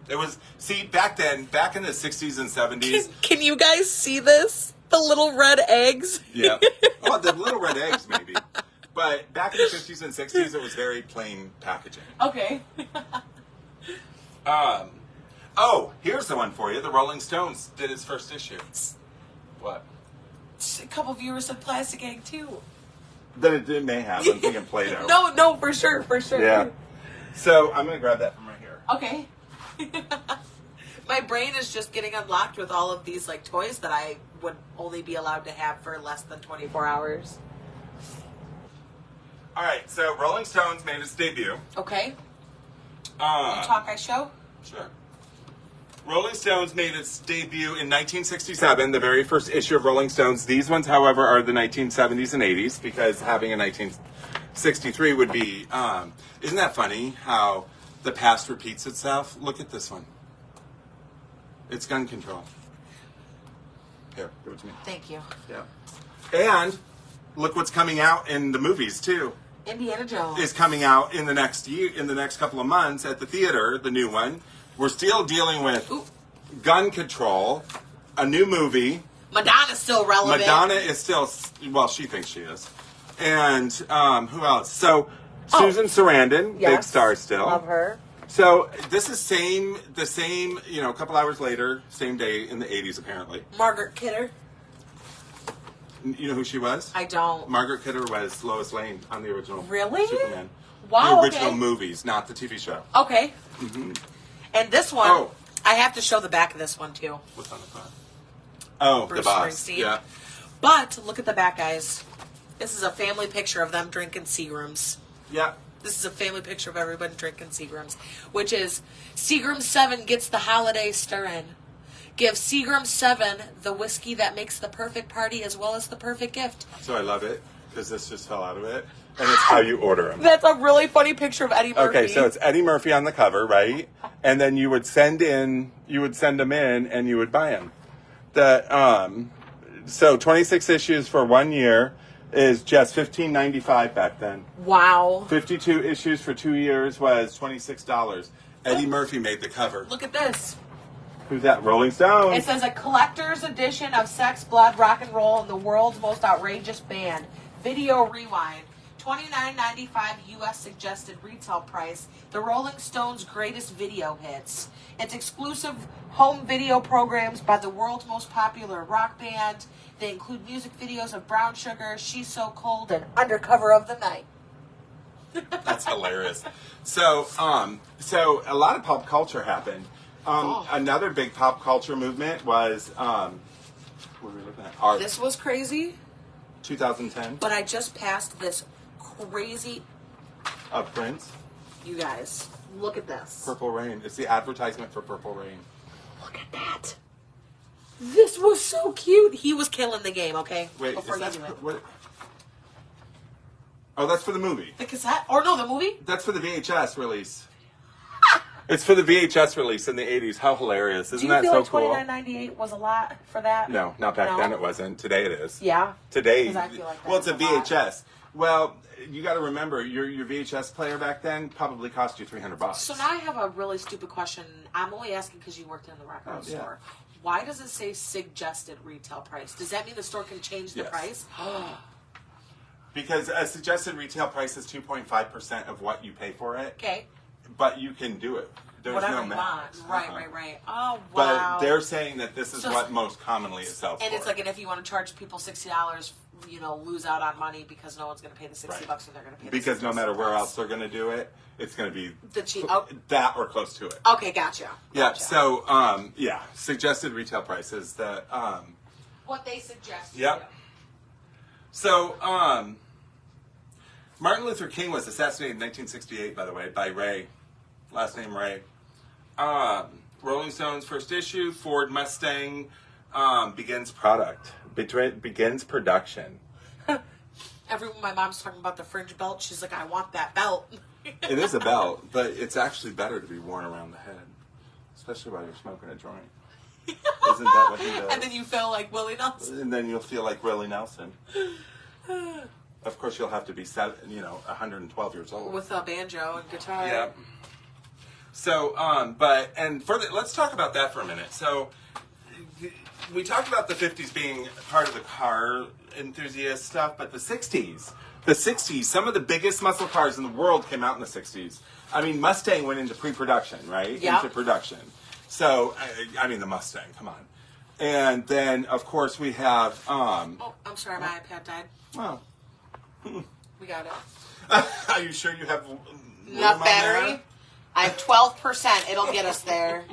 It was, see, back then, back in the 60s and 70s. Can you guys see this? The little red eggs? Yeah. Oh, the little red eggs, maybe. But back in the 50s and 60s, it was very plain packaging. Okay. Oh, here's the one for you. The Rolling Stones did its first issue. What? A couple viewers said plastic egg, too. That it may have. I'm thinking Play-Doh. No, for sure. Yeah. So I'm going to grab that from right here. Okay. My brain is just getting unlocked with all of these like toys that I would only be allowed to have for less than 24 hours. All right, so Rolling Stones made its debut. Okay. Will you talk, I show? Sure. Rolling Stones made its debut in 1967, the very first issue of Rolling Stones. These ones, however, are the 1970s and 80s, because having a 1963 would be... isn't that funny how the past repeats itself? Look at this one. It's gun control. Here, give it to me. Thank you. Yeah. And look what's coming out in the movies, too. Indiana Jones. Is coming out in the next year, in the next couple of months at the theater, the new one. We're still dealing with gun control, a new movie. Madonna's still relevant. Madonna is still, well, she thinks she is. And who else? So Susan Sarandon, yes. big star still. Love her. So this is the same, a couple hours later, same day in the 80s apparently. Margaret Kidder. You know who she was? I don't. Margaret Kidder was Lois Lane on the original Really? Superman. Wow, The original okay. movies, not the TV show. Okay. Mm-hmm. And this one, I have to show the back of this one too. What's on the front? Oh, Bruce the box. Springsteen. Yeah. But look at the back, guys. This is a family picture of them drinking Seagrams. Yeah. This is a family picture of everybody drinking Seagrams, which is Seagram 7 gets the holiday stirrin'. Give Seagram 7 the whiskey that makes the perfect party as well as the perfect gift. So I love it because this just fell out of it. And it's how you order them. That's a really funny picture of Eddie Murphy. Okay, so it's Eddie Murphy on the cover, right? And then you would send them in, and you would buy them. So 26 issues for 1 year is just $15.95 back then. Wow. 52 issues for 2 years was $26. Eddie Murphy made the cover. Look at this. Who's that? Rolling Stones. It says a collector's edition of Sex, Blood, Rock and Roll and the world's most outrageous band. Video rewind. $29.95 U.S. suggested retail price. The Rolling Stones' greatest video hits. It's exclusive home video programs by the world's most popular rock band. They include music videos of Brown Sugar, She's So Cold, and Undercover of the Night. That's hilarious. So a lot of pop culture happened. Another big pop culture movement was what were we looking at? Art. This was crazy. 2010. But I just passed this crazy. Of Prince. You guys, look at this. Purple Rain. It's the advertisement for Purple Rain. Look at that. This was so cute. He was killing the game, okay? Wait, Before is you that do it. what? Oh, that's for the movie. The cassette? Or no, the movie? That's for the VHS release. It's for the VHS release in the 80s. How hilarious. Isn't that so cool? Do you feel like $29.98 was a lot for that? No, not back then it wasn't. Today it is. Yeah? Today, 'Cause I feel like well, it's a that's a lot. VHS. Well, you got to remember, your VHS player back then probably cost you $300. So now I have a really stupid question. I'm only asking because you worked in the record store. Why does it say suggested retail price? Does that mean the store can change the price? Because a suggested retail price is 2.5% of what you pay for it. Okay. But you can do it. There's Whatever no you max. want. Right. Oh, wow. But they're saying that this is what most commonly is sold And for. it's like, and if you want to charge people $60 lose out on money because no one's going to pay the $60 and they're going to pay because the no matter where $60. else they're going to do it, it's going to be that or close to it. Okay, gotcha. Yeah. So suggested retail prices that what they suggest. Yep. So Martin Luther King was assassinated in 1968, by the way, by Ray, last name Ray. Rolling Stone's first issue, Ford Mustang begins production. My mom's talking about the fringe belt. She's like, I want that belt. It is a belt, but it's actually better to be worn around the head, especially while you're smoking a joint. Isn't that what he does? And then you feel like Willie Nelson. And then you'll feel like Willie Nelson. Of course, you'll have to be 112 years old with a banjo and guitar. Yeah. So, let's talk about that for a minute. So, we talked about the 50s being part of the car enthusiast stuff, but the 60s, some of the biggest muscle cars in the world came out in the 60s. I mean, Mustang went into pre-production, right? Yeah. Into production. So, the Mustang, come on. And then, of course, we have... I'm sorry, my iPad died. Oh. We got it. Are you sure you have enough battery? I have 12%. It'll get us there.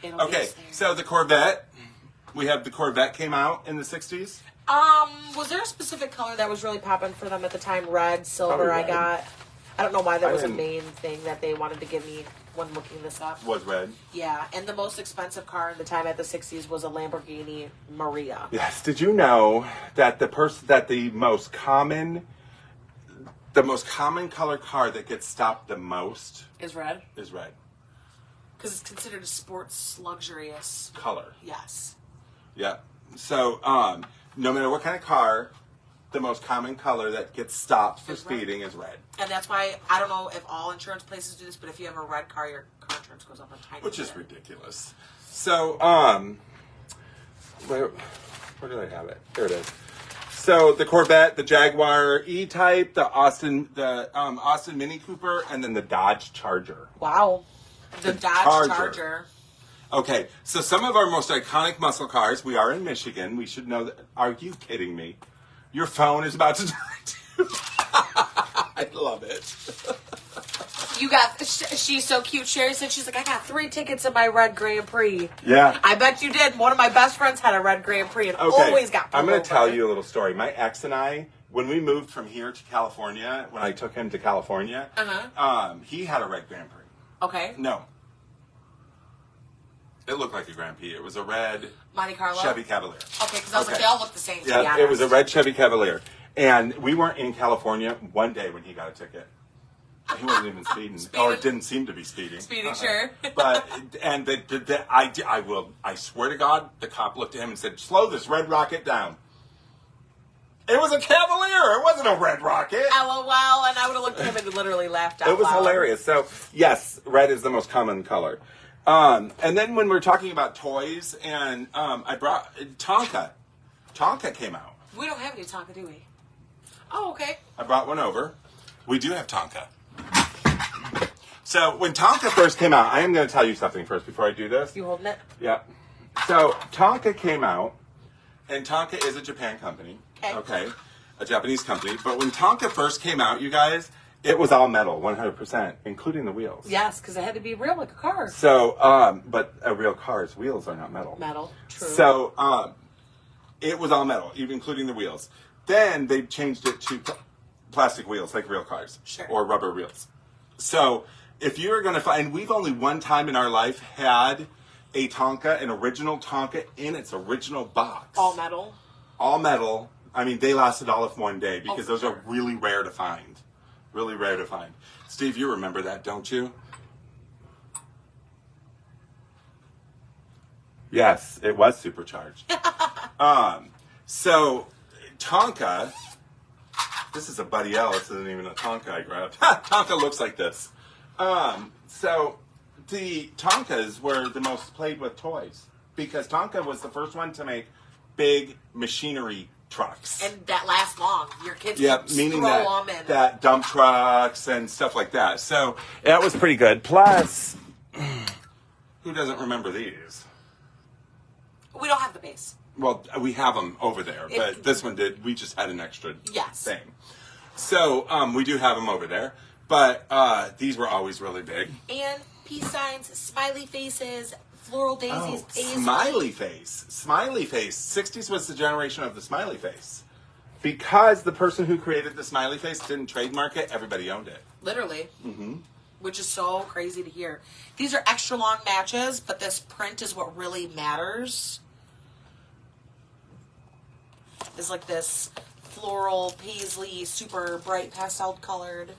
Okay, so the Corvette. We have the Corvette came out in the 60s. Was there a specific color that was really popping for them at the time? Red, silver, Red. I don't know why that was a main thing that they wanted to give me when looking this up. Was red. Yeah, and the most expensive car in the time at the 60s was a Lamborghini Maria. Yes. Did you know that the most common color car that gets stopped the most is red? Is red. Because it's considered a sports luxurious color. Yes. Yeah. So, no matter what kind of car, the most common color that gets stopped for speeding is red. And that's why, I don't know if all insurance places do this, but if you have a red car, your car insurance goes up a tiny bit. Which is ridiculous. So, where did I have it? There it is. So, the Corvette, the Jaguar E-Type, the Austin Mini Cooper, and then the Dodge Charger. Wow. The Dodge Charger. Okay, so some of our most iconic muscle cars, we are in Michigan. We should know that. Are you kidding me? Your phone is about to die too. I love it. She's so cute. Sherry said, she's like, I got 3 tickets in my red Grand Prix. Yeah. I bet you did. One of my best friends had a red Grand Prix and always got pulled I'm going to over. tell you a little story. My ex and I, when we moved from here to California, when I took him to California, he had a red Grand Prix. Okay. No. It looked like a Grand Prix. It was a red Monte Carlo? Chevy Cavalier. Okay, because I was like, they all look the same, to be honest. It was a red Chevy Cavalier. And we weren't in California one day when he got a ticket. He wasn't even speeding. Or didn't seem to be speeding. Speeding, sure. But, I swear to God, the cop looked at him and said, slow this red rocket down. It was a Cavalier. It wasn't a red rocket. LOL. And I would have looked at him and literally laughed out loud. It was hilarious. So, yes, red is the most common color. And then when we're talking about toys, and I brought Tonka. Tonka came out. We don't have any Tonka, do we? Oh, okay. I brought one over. We do have Tonka. So when Tonka first came out, I am going to tell you something first before I do this. You holding it? Yeah. So Tonka came out, and Tonka is a Japan company. Okay. A Japanese company. But when Tonka first came out, you guys, it was all metal, 100%, including the wheels. Yes, because it had to be real like a car. So, but a real car's wheels are not metal. Metal, true. So, it was all metal, even including the wheels. Then they changed it to plastic wheels, like real cars. Sure. Or rubber wheels. So, if you're going to find, we've only one time in our life had a Tonka, an original Tonka, in its original box. All metal? All metal. I mean, they lasted all of one day because those sure. are really rare to find. Really rare to find. Steve, you remember that, don't you? Yes, it was supercharged. So, Tonka, this is a Buddy L. This isn't even a Tonka I grabbed. Tonka looks like this. So, the Tonkas were the most played with toys because Tonka was the first one to make big machinery trucks. And that lasts long. Your kids meaning throw them in. that dump trucks and stuff like that. So that was pretty good. Plus, who doesn't remember these? We don't have the base. Well, we have them over there, but this one did. We just had an extra thing. So we do have them over there, but these were always really big. And peace signs, smiley faces, floral daisies. Smiley face. Smiley face. 60s was the generation of the smiley face. Because the person who created the smiley face didn't trademark it, everybody owned it. Literally. Mm-hmm. Which is so crazy to hear. These are extra long matches, but this print is what really matters. Is like this floral, paisley, super bright pastel colored.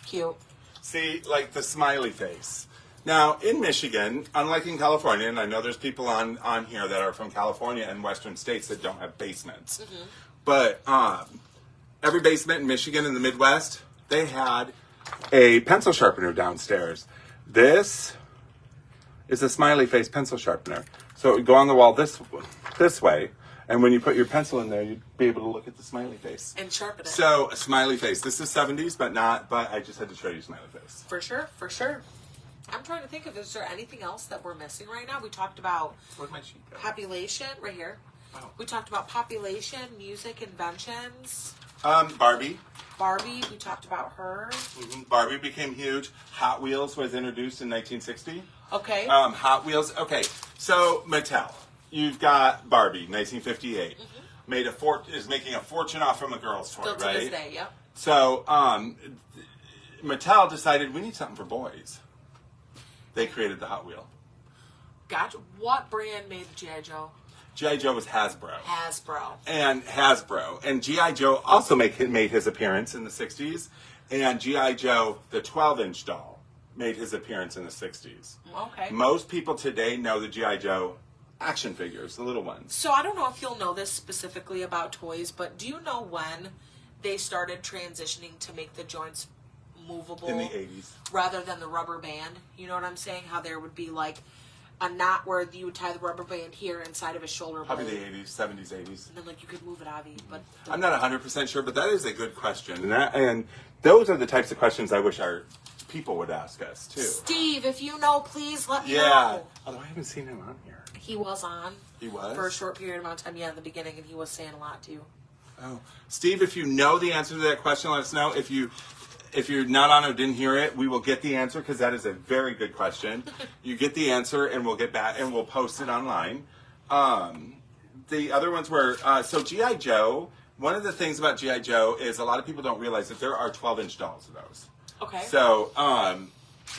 Cute. See, like the smiley face. Now, in Michigan, unlike in California, and I know there's people on here that are from California and western states that don't have basements, mm-hmm. but every basement in Michigan in the Midwest, they had a pencil sharpener downstairs. This is a smiley face pencil sharpener. So it would go on the wall this way, and when you put your pencil in there, you'd be able to look at the smiley face. And sharpen it. So, smiley face. This is 70s, but I just had to show you smiley face. For sure, for sure. I'm trying to think of, is there anything else that we're missing right now? We talked about population, right here. Oh. We talked about population, music, inventions. Barbie. Barbie, we talked about her. Mm-hmm. Barbie became huge. Hot Wheels was introduced in 1960. Okay. Hot Wheels. Okay, so Mattel. You've got Barbie, 1958. Mm-hmm. Is making a fortune off from a girl's toy, Still right? to this day, yeah. So Mattel decided we need something for boys. They created the Hot Wheel. Gotcha. What brand made the G.I. Joe? G.I. Joe was Hasbro. Hasbro. And G.I. Joe also made his appearance in the 60s. And G.I. Joe, the 12-inch doll, made his appearance in the 60s. Okay. Most people today know the G.I. Joe action figures, the little ones. So I don't know if you'll know this specifically about toys, but do you know when they started transitioning to make the joints movable? In the 80s. Rather than the rubber band. You know what I'm saying? How there would be like a knot where you would tie the rubber band here inside of a shoulder blade. Probably the 80s, 70s, 80s. And then like you could move it, Avi. But I'm not 100% sure, but that is a good question. And those are the types of questions I wish our people would ask us, too. Steve, if you know, please let me know. Yeah. Although I haven't seen him on here. He was on. He was? For a short period amount of time, yeah, in the beginning, and he was saying a lot, too. Oh. Steve, if you know the answer to that question, let us know. If you're not on or didn't hear it, we will get the answer because that is a very good question. You get the answer and we'll get back and we'll post it online. The other ones were, so G.I. Joe, one of the things about G.I. Joe is a lot of people don't realize that there are 12-inch dolls of those. Okay. So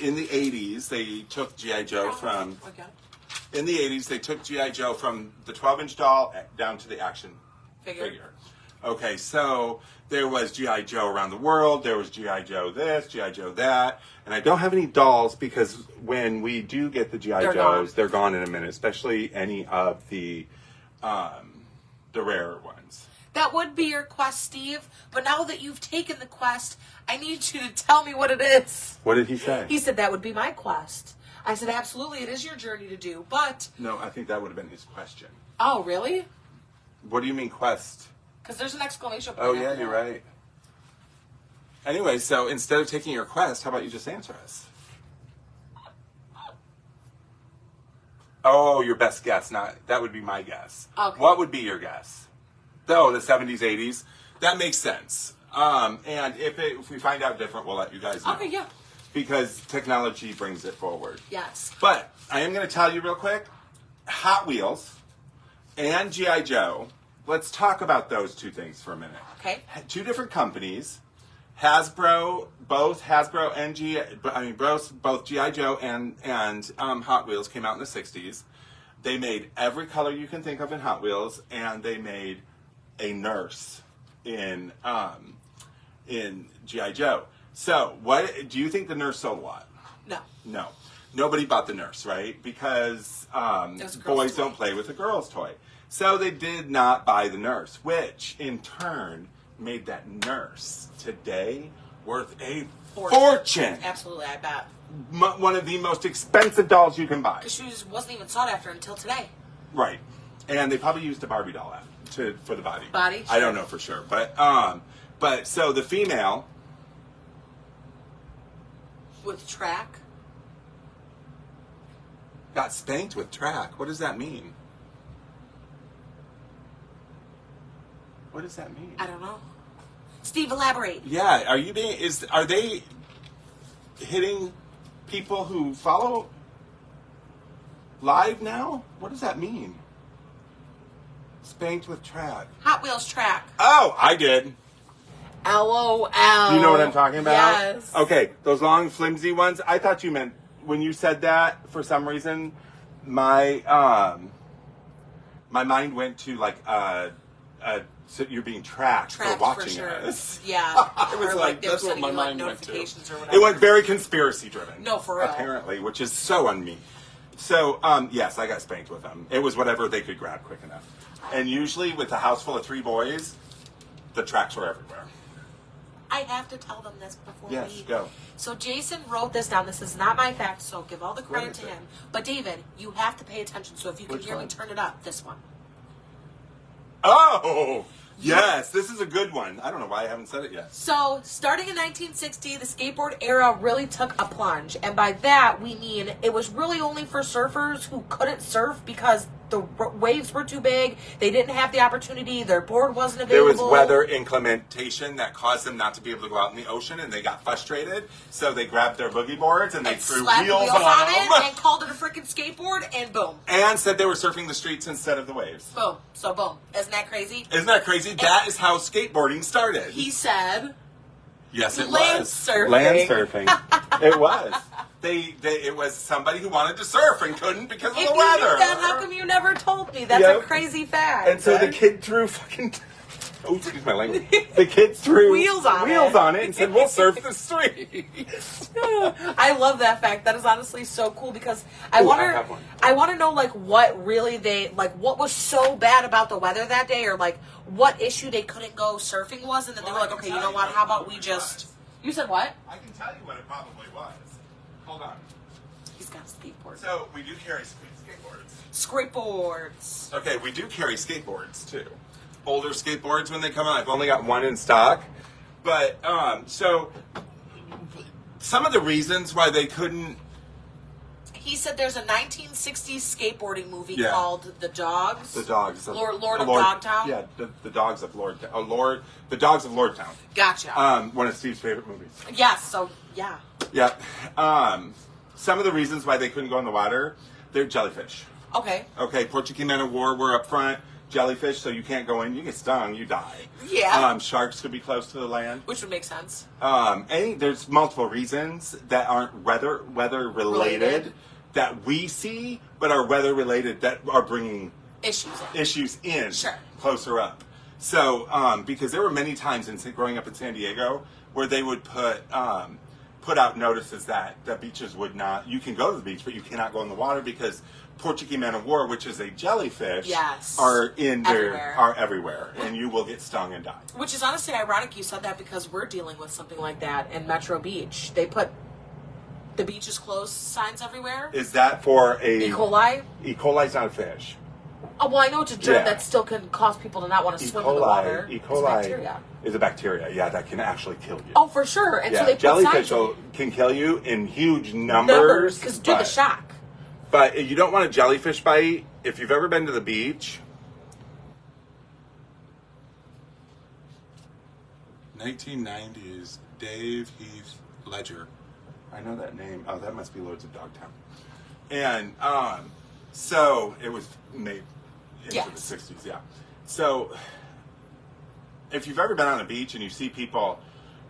in the 80s, they took G.I. Joe from... In the 80s, they took G.I. Joe from the 12-inch doll down to the action figure. Okay, so there was G.I. Joe around the world, there was G.I. Joe this, G.I. Joe that, and I don't have any dolls because when we do get the G.I. Joes, they're gone in a minute, especially any of the rarer ones. That would be your quest, Steve, but now that you've taken the quest, I need you to tell me what it is. What did he say? He said that would be my quest. I said, absolutely, it is your journey to do, but... No, I think that would have been his question. Oh, really? What do you mean quest? Because there's an exclamation point. Oh, yeah, you're right. Anyway, so instead of taking your quest, how about you just answer us? Oh, your best guess. That would be my guess. Okay. What would be your guess? Oh, the 70s, 80s. That makes sense. And if we find out different, we'll let you guys know. Okay, yeah. Because technology brings it forward. Yes. But I am going to tell you real quick, Hot Wheels and G.I. Joe, let's talk about those two things for a minute. Okay. Two different companies, both G.I. Joe and Hot Wheels came out in the 60s. They made every color you can think of in Hot Wheels, and they made a nurse in G.I. Joe. So, what do you think the nurse sold a lot? No. Nobody bought the nurse, right? Because boys don't play with a girl's toy. So they did not buy the nurse, which in turn made that nurse today worth a fortune. Absolutely, I bet. One of the most expensive dolls you can buy. Because she wasn't even sought after until today. Right. And they probably used a Barbie doll for the body. Body? Sure. I don't know for sure. But so the female... With track? Got spanked with track. What does that mean? What does that mean? I don't know. Steve, elaborate. Yeah, are they hitting people who follow live now? What does that mean? Spanked with track. Hot Wheels track. Oh, I did. LOL. Do you know what I'm talking about? Yes. Okay, those long, flimsy ones. I thought you meant, when you said that, for some reason, my mind went to like, so you're being tracked for watching for sure. us. Yeah. It was or like they were that's what sending my you, like, mind went to. notifications or whatever. It went very conspiracy driven. No, for real. Apparently, which is so on me. So, yes, I got spanked with them. It was whatever they could grab quick enough. And usually with a house full of 3 boys, the tracks were everywhere. I have to tell them this before we... Yes, go. So Jason wrote this down. This is not my fact, so give all the credit What is to it? him. But David, you have to pay attention. So if you can Which hear one? me, turn it up. This one. Oh, yes, this is a good one. I don't know why I haven't said it yet. So, starting in 1960, the skateboard era really took a plunge. And by that, we mean it was really only for surfers who couldn't surf because the waves were too big. They didn't have the opportunity. Their board wasn't There available. was weather inclementation that caused them not to be able to go out in the ocean, and they got frustrated. So they grabbed their boogie boards and they threw slapped wheels on on it them. and called it a freaking skateboard, and boom. And said they were surfing the streets instead of the waves. Boom. So, boom. Isn't that crazy? Isn't that crazy? That is how skateboarding started. He said... Yes, it Land was. surfing. Land surfing. It was. It was somebody who wanted to surf and couldn't because of If the you weather. knew that, how come you never told me? That's Yep. a crazy fact. And so the kid threw fucking... Oh, excuse my language. The kids threw Wheels on it. and said, we'll surf the streets. I love that fact. That is honestly so cool because I Ooh, I have one. want to know like what really what was so bad about the weather that day, or like what issue they couldn't go surfing was, and then they were like, okay, you know what? How about we just... You said what? I can tell you what it probably was. Hold on. He's got a skateboard. So, we do carry skateboards. Skateboards. Okay, we do carry skateboards, too. Older skateboards when they come out. I've only got one in stock. But, so, some of the reasons why they couldn't... He said there's a 1960s skateboarding movie Yeah. called The Dogs. The Dogs. Lord of Dogtown? Yeah, the Dogs of Lordtown. The Dogs of Lordtown. Gotcha. One of Steve's favorite movies. Yes, so, yeah. Yeah. Some of the reasons why they couldn't go in the water, they're jellyfish. Okay. Okay, Portuguese men of war were up front. Jellyfish, so you can't go in. You get stung, you die. Yeah. Sharks could be close to the land. Which would make sense. There's multiple reasons that aren't weather related that we see, but are weather related that are bringing issues in Sure. closer up. So, because there were many times growing up in San Diego where they would put out notices that the beaches would not. You can go to the beach, but you cannot go in the water because Portuguese man of war, which is a jellyfish, are everywhere, and you will get stung and die. Which is honestly ironic you said that because we're dealing with something like that in Metro Beach. They put the beach is closed signs everywhere. Is that for a E. coli? E. coli's not a fish. Oh, well, I know it's a germ Yeah. that still can cause people to not want to swim in the water. E. It's coli bacteria. is a bacteria, yeah, that can actually kill you. Oh, for sure. And so they put jellyfish signs can kill you in huge numbers. because due to the shock. But you don't want a jellyfish bite. If you've ever been to the beach, 1990s, Dave Heath Ledger. I know that name. Oh, that must be Lords of Dogtown. And so it was made into the 60s, yeah. So if you've ever been on a beach and you see people,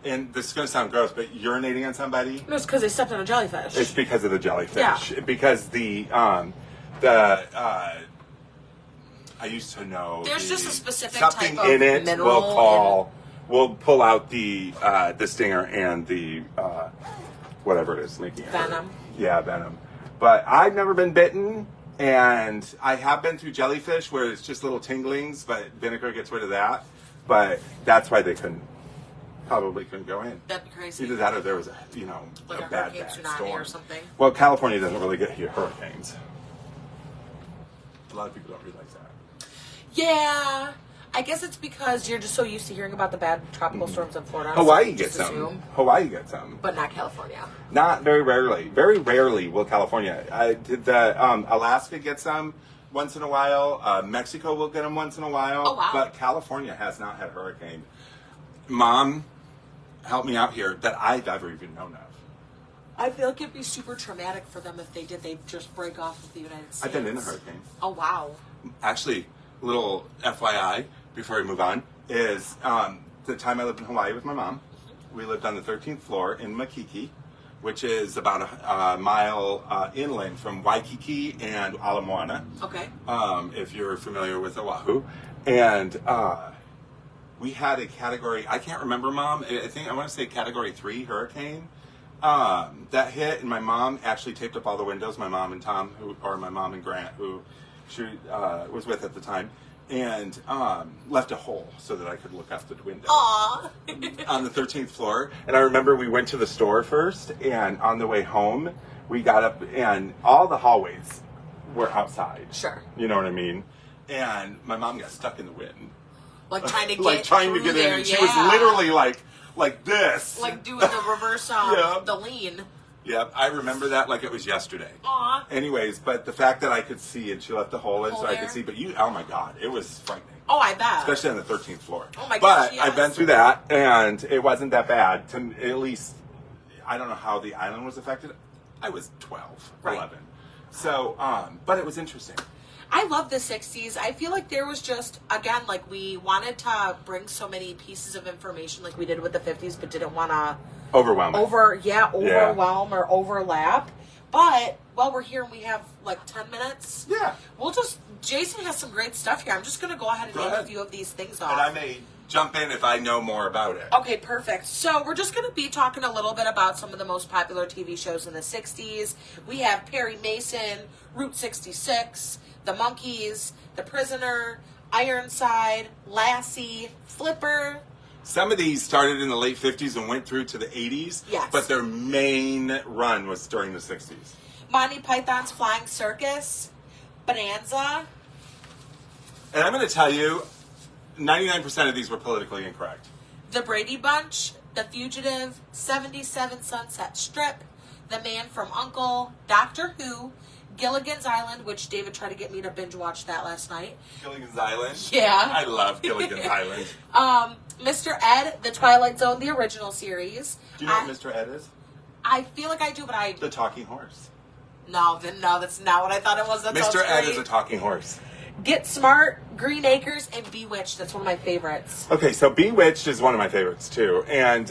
and this is going to sound gross, but urinating on somebody. No, it's because they stepped on a jellyfish. It's because of the jellyfish. Yeah. Because I used to know. There's just a specific something type of in it. mineral We'll pull out the stinger and the whatever it is making it hurt. Venom. Yeah, venom. But I've never been bitten, and I have been through jellyfish where it's just little tinglings, but vinegar gets rid of that. But that's why they probably couldn't go in. That'd be crazy. Either that or there was like a bad hurricane tsunami storm or something. Well, California doesn't really get hurricanes. A lot of people don't realize that. Yeah. I guess it's because you're just so used to hearing about the bad tropical storms in Florida. Hawaii so you gets just some. assume, Hawaii gets some. but not California. Not very rarely. Very rarely will California. Did Alaska get some? once in a while. Mexico will get them once in a while. Oh, wow. But California has not had a hurricane. Mom, help me out here, that I've ever even known of. I feel like it'd be super traumatic for them if they did. They'd just break off with the United States. I've been in a hurricane. Oh, wow. Actually, little FYI before we move on is the time I lived in Hawaii with my mom. We lived on the 13th floor in Makiki, which is about a mile inland from Waikiki and Ala Moana. Okay. If you're familiar with Oahu. And we had a category, I can't remember, Mom, I want to say category 3 hurricane that hit, and my mom actually taped up all the windows, my mom and Tom, or my mom and Grant, who she was with at the time, and left a hole so that I could look out the window. Aww. On the 13th floor. And I remember we went to the store first, and on the way home, we got up, and all the hallways were outside. Sure. You know what I mean? And my mom got stuck in the wind. Like trying to get in. there, And she was literally like this. Like doing the reverse the lean. Yep, I remember that like it was yesterday. Aw. Anyways, but the fact that I could see, and she left the hole in so I could see, but oh my God, it was frightening. Oh, I bet. Especially on the 13th floor. Oh my gosh, But yes. I've been through that, and it wasn't that bad. At least, I don't know how the island was affected. I was 12, right. 11. So, but it was interesting. I love the 60s. I feel like there was just, again, like we wanted to bring so many pieces of information like we did with the 50s, but didn't want to overwhelm or overlap. But while we're here and we have like 10 minutes, Jason has some great stuff here. I'm just going to go ahead and name a few of these things off. And I may jump in if I know more about it. Okay, perfect. So we're just going to be talking a little bit about some of the most popular TV shows in the 60s. We have Perry Mason, Route 66, The Monkees, The Prisoner, Ironside, Lassie, Flipper. Some of these started in the late 50s and went through to the 80s. Yes. But their main run was during the 60s. Monty Python's Flying Circus, Bonanza. And I'm going to tell you, 99% of these were politically incorrect. The Brady Bunch, The Fugitive, 77 Sunset Strip, The Man from U.N.C.L.E., Doctor Who, Gilligan's Island, which David tried to get me to binge watch that last night. Gilligan's Island? Yeah. I love Gilligan's Island. Mr. Ed, The Twilight Zone, the original series. Do you know what Mr. Ed is? I feel like I do, but The talking horse. No, that's not what I thought it was. That Mr. Ed is a talking horse. Get Smart, Green Acres, and Bewitched. That's one of my favorites. Okay, so Bewitched is one of my favorites, too. And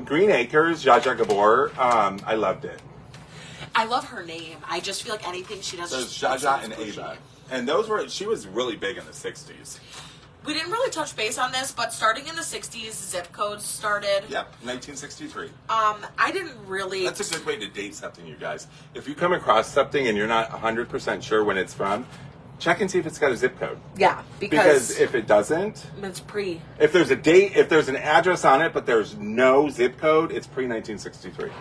Green Acres, Zsa Zsa Gabor, I loved it. I love her name. I just feel like anything she does. So Zsa Zsa and Ava. And she was really big in the 60s. We didn't really touch base on this, but starting in the 60s, zip codes started. Yep, 1963. I didn't really... That's a good way to date something, you guys. If you come across something and you're not 100% sure when it's from, check and see if it's got a zip code. Yeah, because if it doesn't... It's pre. If there's a date, if there's an address on it, but there's no zip code, it's pre-1963.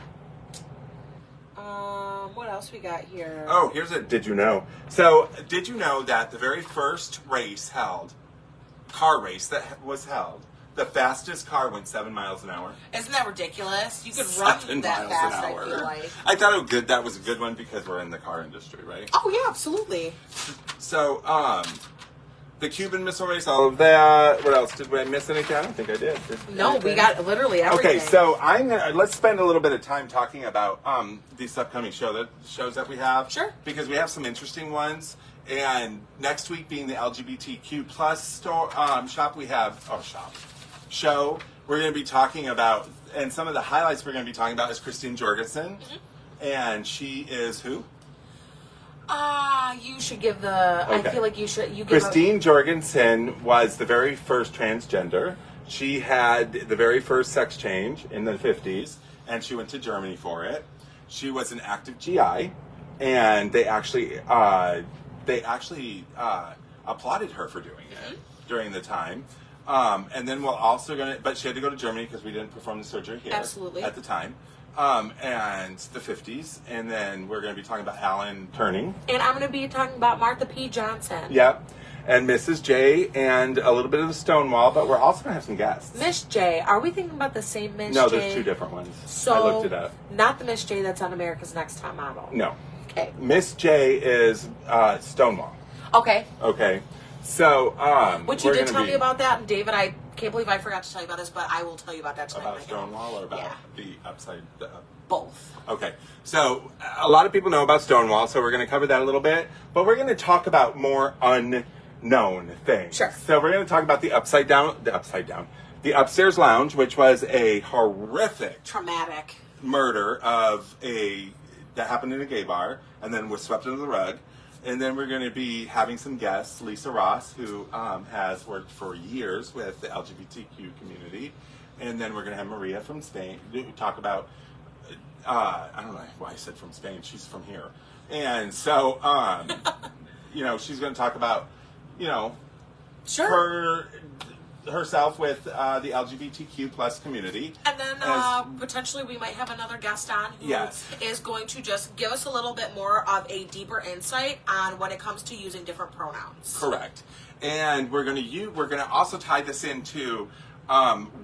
What else we got here? Oh, here's a did you know. So, did you know that the very first car race that was held, the fastest car went 7 miles an hour? Isn't that ridiculous? You could run that fast, I feel like. I thought that was a good one because we're in the car industry, right? Oh, yeah, absolutely. So, the Cuban Missile Race, all of that. What else? Did I miss anything? I don't think I did. No, we got literally everything. Okay, so let's spend a little bit of time talking about these upcoming shows that we have. Sure. Because we have some interesting ones. And next week being the LGBTQ plus shop, we have show. We're going to be talking about, and some of the highlights we're going to be talking about is Christine Jorgensen. Mm-hmm. And she is who? You should give the... Okay. I feel like you should... Christine Jorgensen was the very first transgender. She had the very first sex change in the 50s, and she went to Germany for it. She was an active GI, and they actually applauded her for doing it during the time. And then we're also going to... But she had to go to Germany because we didn't perform the surgery here at the time. And the 50s, and then we're going to be talking about Alan Turing. And I'm going to be talking about Martha P. Johnson. Yep. And Mrs. J, and a little bit of the Stonewall, but we're also going to have some guests. Miss J. Are we thinking about the same Miss J? No, there's two different ones. So, I looked it up. Not the Miss J that's on America's Next Top Model. No. Okay. Miss J is Stonewall. Okay. Okay. So, Which you did tell me about that, and David, I can't believe I forgot to tell you about this, but I will tell you about that tonight. About Stonewall or about the upside? Both. Okay. So, a lot of people know about Stonewall, so we're going to cover that a little bit, but we're going to talk about more unknown things. Sure. So, we're going to talk about the upstairs lounge, which was a horrific, traumatic murder that happened in a gay bar, and then was swept under the rug. And then we're going to be having some guests, Lisa Ross, who has worked for years with the LGBTQ community. And then we're going to have Maria from Spain talk about, I don't know why I said from Spain, she's from here. And so, she's going to talk about, Sure. herself with the LGBTQ plus community. And then potentially we might have another guest on who is going to just give us a little bit more of a deeper insight on when it comes to using different pronouns. Correct. And we're going to also tie this into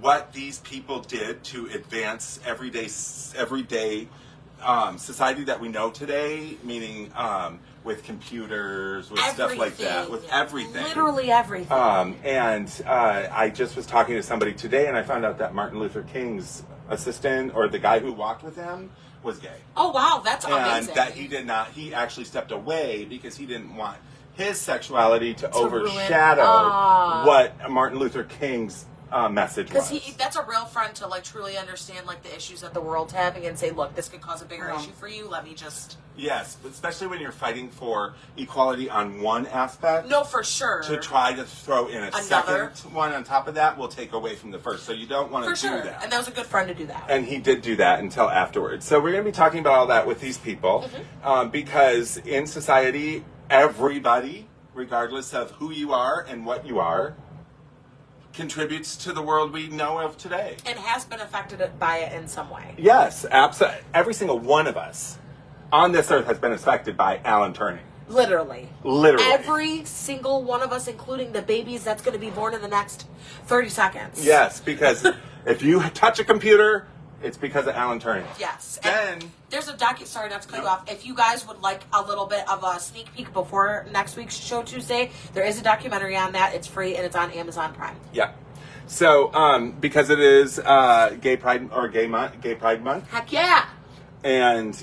what these people did to advance everyday society that we know today, meaning with computers, with stuff like that, with everything. Literally everything. I just was talking to somebody today, and I found out that Martin Luther King's assistant, or the guy who walked with him, was gay. Oh, wow, that's amazing. And that he actually stepped away because he didn't want his sexuality to overshadow what Martin Luther King's message was. Because that's a real friend to truly understand the issues that the world's having and say, look, this could cause a bigger issue for you. Let me just... Yes, especially when you're fighting for equality on one aspect. No, for sure. To try to throw in another second one on top of that will take away from the first. So you don't want to do that. And that was a good friend to do that. And he did do that until afterwards. So we're going to be talking about all that with these people because in society, everybody, regardless of who you are and what you are, contributes to the world we know of today. And has been affected by it in some way. Yes, absolutely. Every single one of us on this earth has been affected by Alan Turing. Literally. Every single one of us, including the babies that's going to be born in the next 30 seconds. Yes, because if you touch a computer, it's because of Alan Turing. Yes. Then there's a sorry not to cut you off. If you guys would like a little bit of a sneak peek before next week's Show Tuesday, there is a documentary on that. It's free and it's on Amazon Prime. Yeah. So, because it is Gay Pride Month. Heck yeah. And,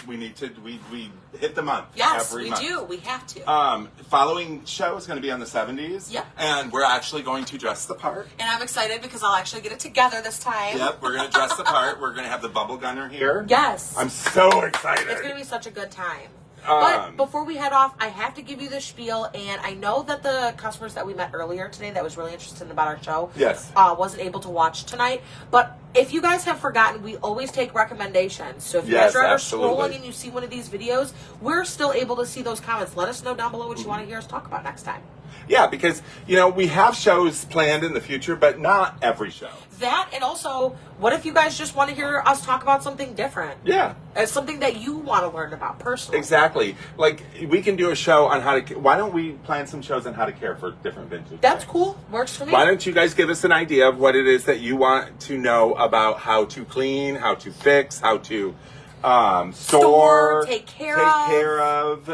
we need to, we hit the month. Yes, every we month. do. We have to. Following show is going to be on the 70s. Yep. And we're actually going to dress the part. And I'm excited because I'll actually get it together this time. Yep, we're going to dress the part. We're going to have the bubble gunner here. Yes. I'm so excited. It's going to be such a good time. But before we head off, I have to give you the spiel, and I know that the customers that we met earlier today that was really interested about our show wasn't able to watch tonight. But if you guys have forgotten, we always take recommendations. So if you guys are ever scrolling and you see one of these videos, we're still able to see those comments. Let us know down below what you want to hear us talk about next time. Yeah, because, we have shows planned in the future, but not every show. That, and also, what if you guys just want to hear us talk about something different? Yeah. It's something that you want to learn about personally. Exactly. We can do a show on why don't we plan some shows on how to care for different vintage That's things? cool. Works for me. Why don't you guys give us an idea of what it is that you want to know about how to clean, how to fix, how to store, take care of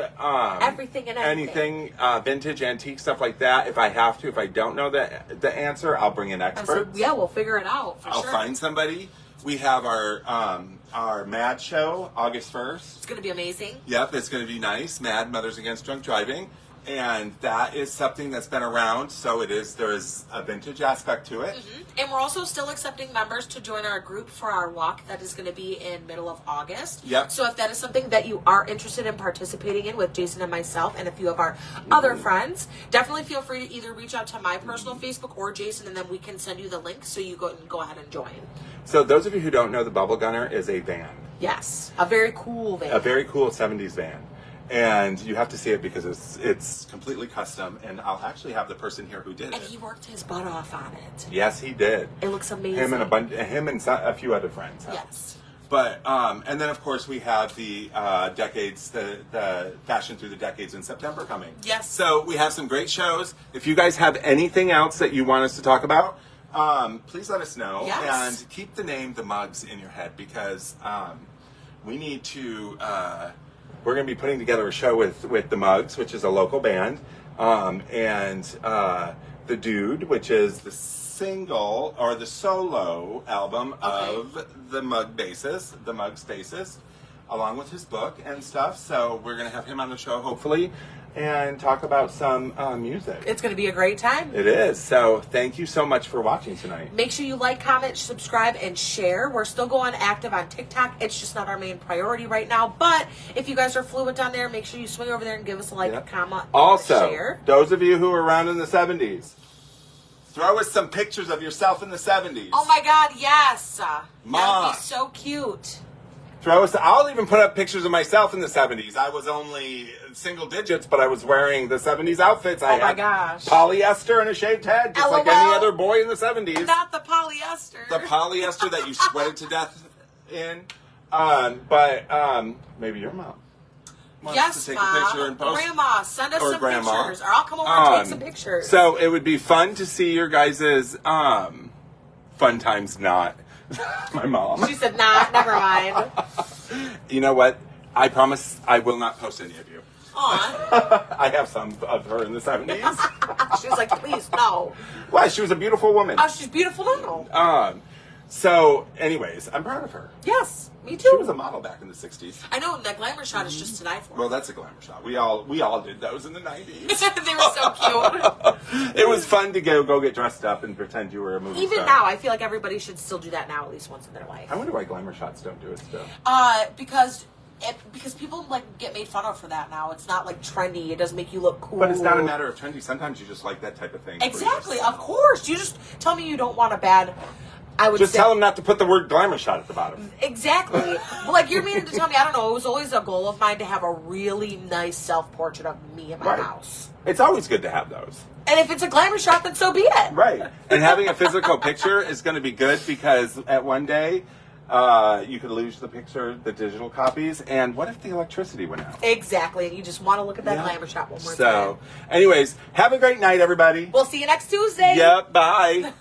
everything and anything, vintage, antique, stuff like that. If I don't know the answer, I'll bring in experts. So, we'll figure it out. I'll find somebody. We have our MAD show August 1st. It's going to be amazing. Yep, it's going to be nice. MAD, Mothers Against Drunk Driving. And that is something that's been around, so there is a vintage aspect to it. And we're also still accepting members to join our group for our walk that is going to be in middle of August. Yep. So if that is something that you are interested in participating in with Jason and myself and a few of our other friends, definitely feel free to either reach out to my personal Facebook or Jason, and then we can send you the link so you go ahead and join. So those of you who don't know, the Bubble Gunner is a van. Yes, a very cool van. A very cool 70s van. And you have to see it because it's completely custom, and I'll actually have the person here who did it. And he worked his butt off on it. Yes, he did. It looks amazing. Him and a few other friends. Yes. But and then of course we have the decades, the fashion through the decades in September coming. Yes. So we have some great shows. If you guys have anything else that you want us to talk about, please let us know. Yes. And keep the mugs in your head because we need to. we're going to be putting together a show with the Mugs, which is a local band, and the Dude, which is the single or the solo album of the Mugs bassist, along with his book and stuff. So we're going to have him on the show, hopefully, and talk about some music. It's going to be a great time. It is. So thank you so much for watching tonight. Make sure you like, comment, subscribe, and share. We're still going active on TikTok. It's just not our main priority right now. But if you guys are fluent on there, make sure you swing over there and give us a like, a comment, also, and a share. Those of you who were around in the 70s, throw us some pictures of yourself in the 70s. Oh my God, yes. Mom. That would be so cute. I'll even put up pictures of myself in the 70s. I was only single digits, but I was wearing the 70s outfits. I my had gosh. Polyester and a shaved head, just like any other boy in the 70s. Not the polyester. The polyester that you sweated to death in. But maybe your mom wants to take a picture and post. Grandma, send us some pictures. Or I'll come over and take some pictures. So it would be fun to see your guys' fun times not. My mom. She said, nah, never mind. You know what? I promise I will not post any of you. Aw. I have some of her in the 70s. She was like, please, no. Why? She was a beautiful woman. Oh, she's beautiful now. So, anyways, I'm proud of her. Yes, me too. She was a model back in the 60s. I know, that glamour shot is just to die for. Well, that's a glamour shot. We all did those in the 90s. They were so cute. It was fun to go get dressed up and pretend you were a movie star. Even now, I feel like everybody should still do that now at least once in their life. I wonder why glamour shots don't do it still. Because people like get made fun of for that now. It's not like trendy. It doesn't make you look cool. But it's not a matter of trendy. Sometimes you just like that type of thing. Exactly. Of course. You just tell me you don't want a bad... Tell them not to put the word glamour shot at the bottom. Exactly. But like you're meaning to tell me, I don't know, it was always a goal of mine to have a really nice self-portrait of me in my house. It's always good to have those. And if it's a glamour shot, then so be it. Right. And having a physical picture is going to be good because at one day, you could lose the picture, the digital copies, and what if the electricity went out? Exactly. And you just want to look at that glamour shot one more time. So, anyways, have a great night, everybody. We'll see you next Tuesday. Yep, bye.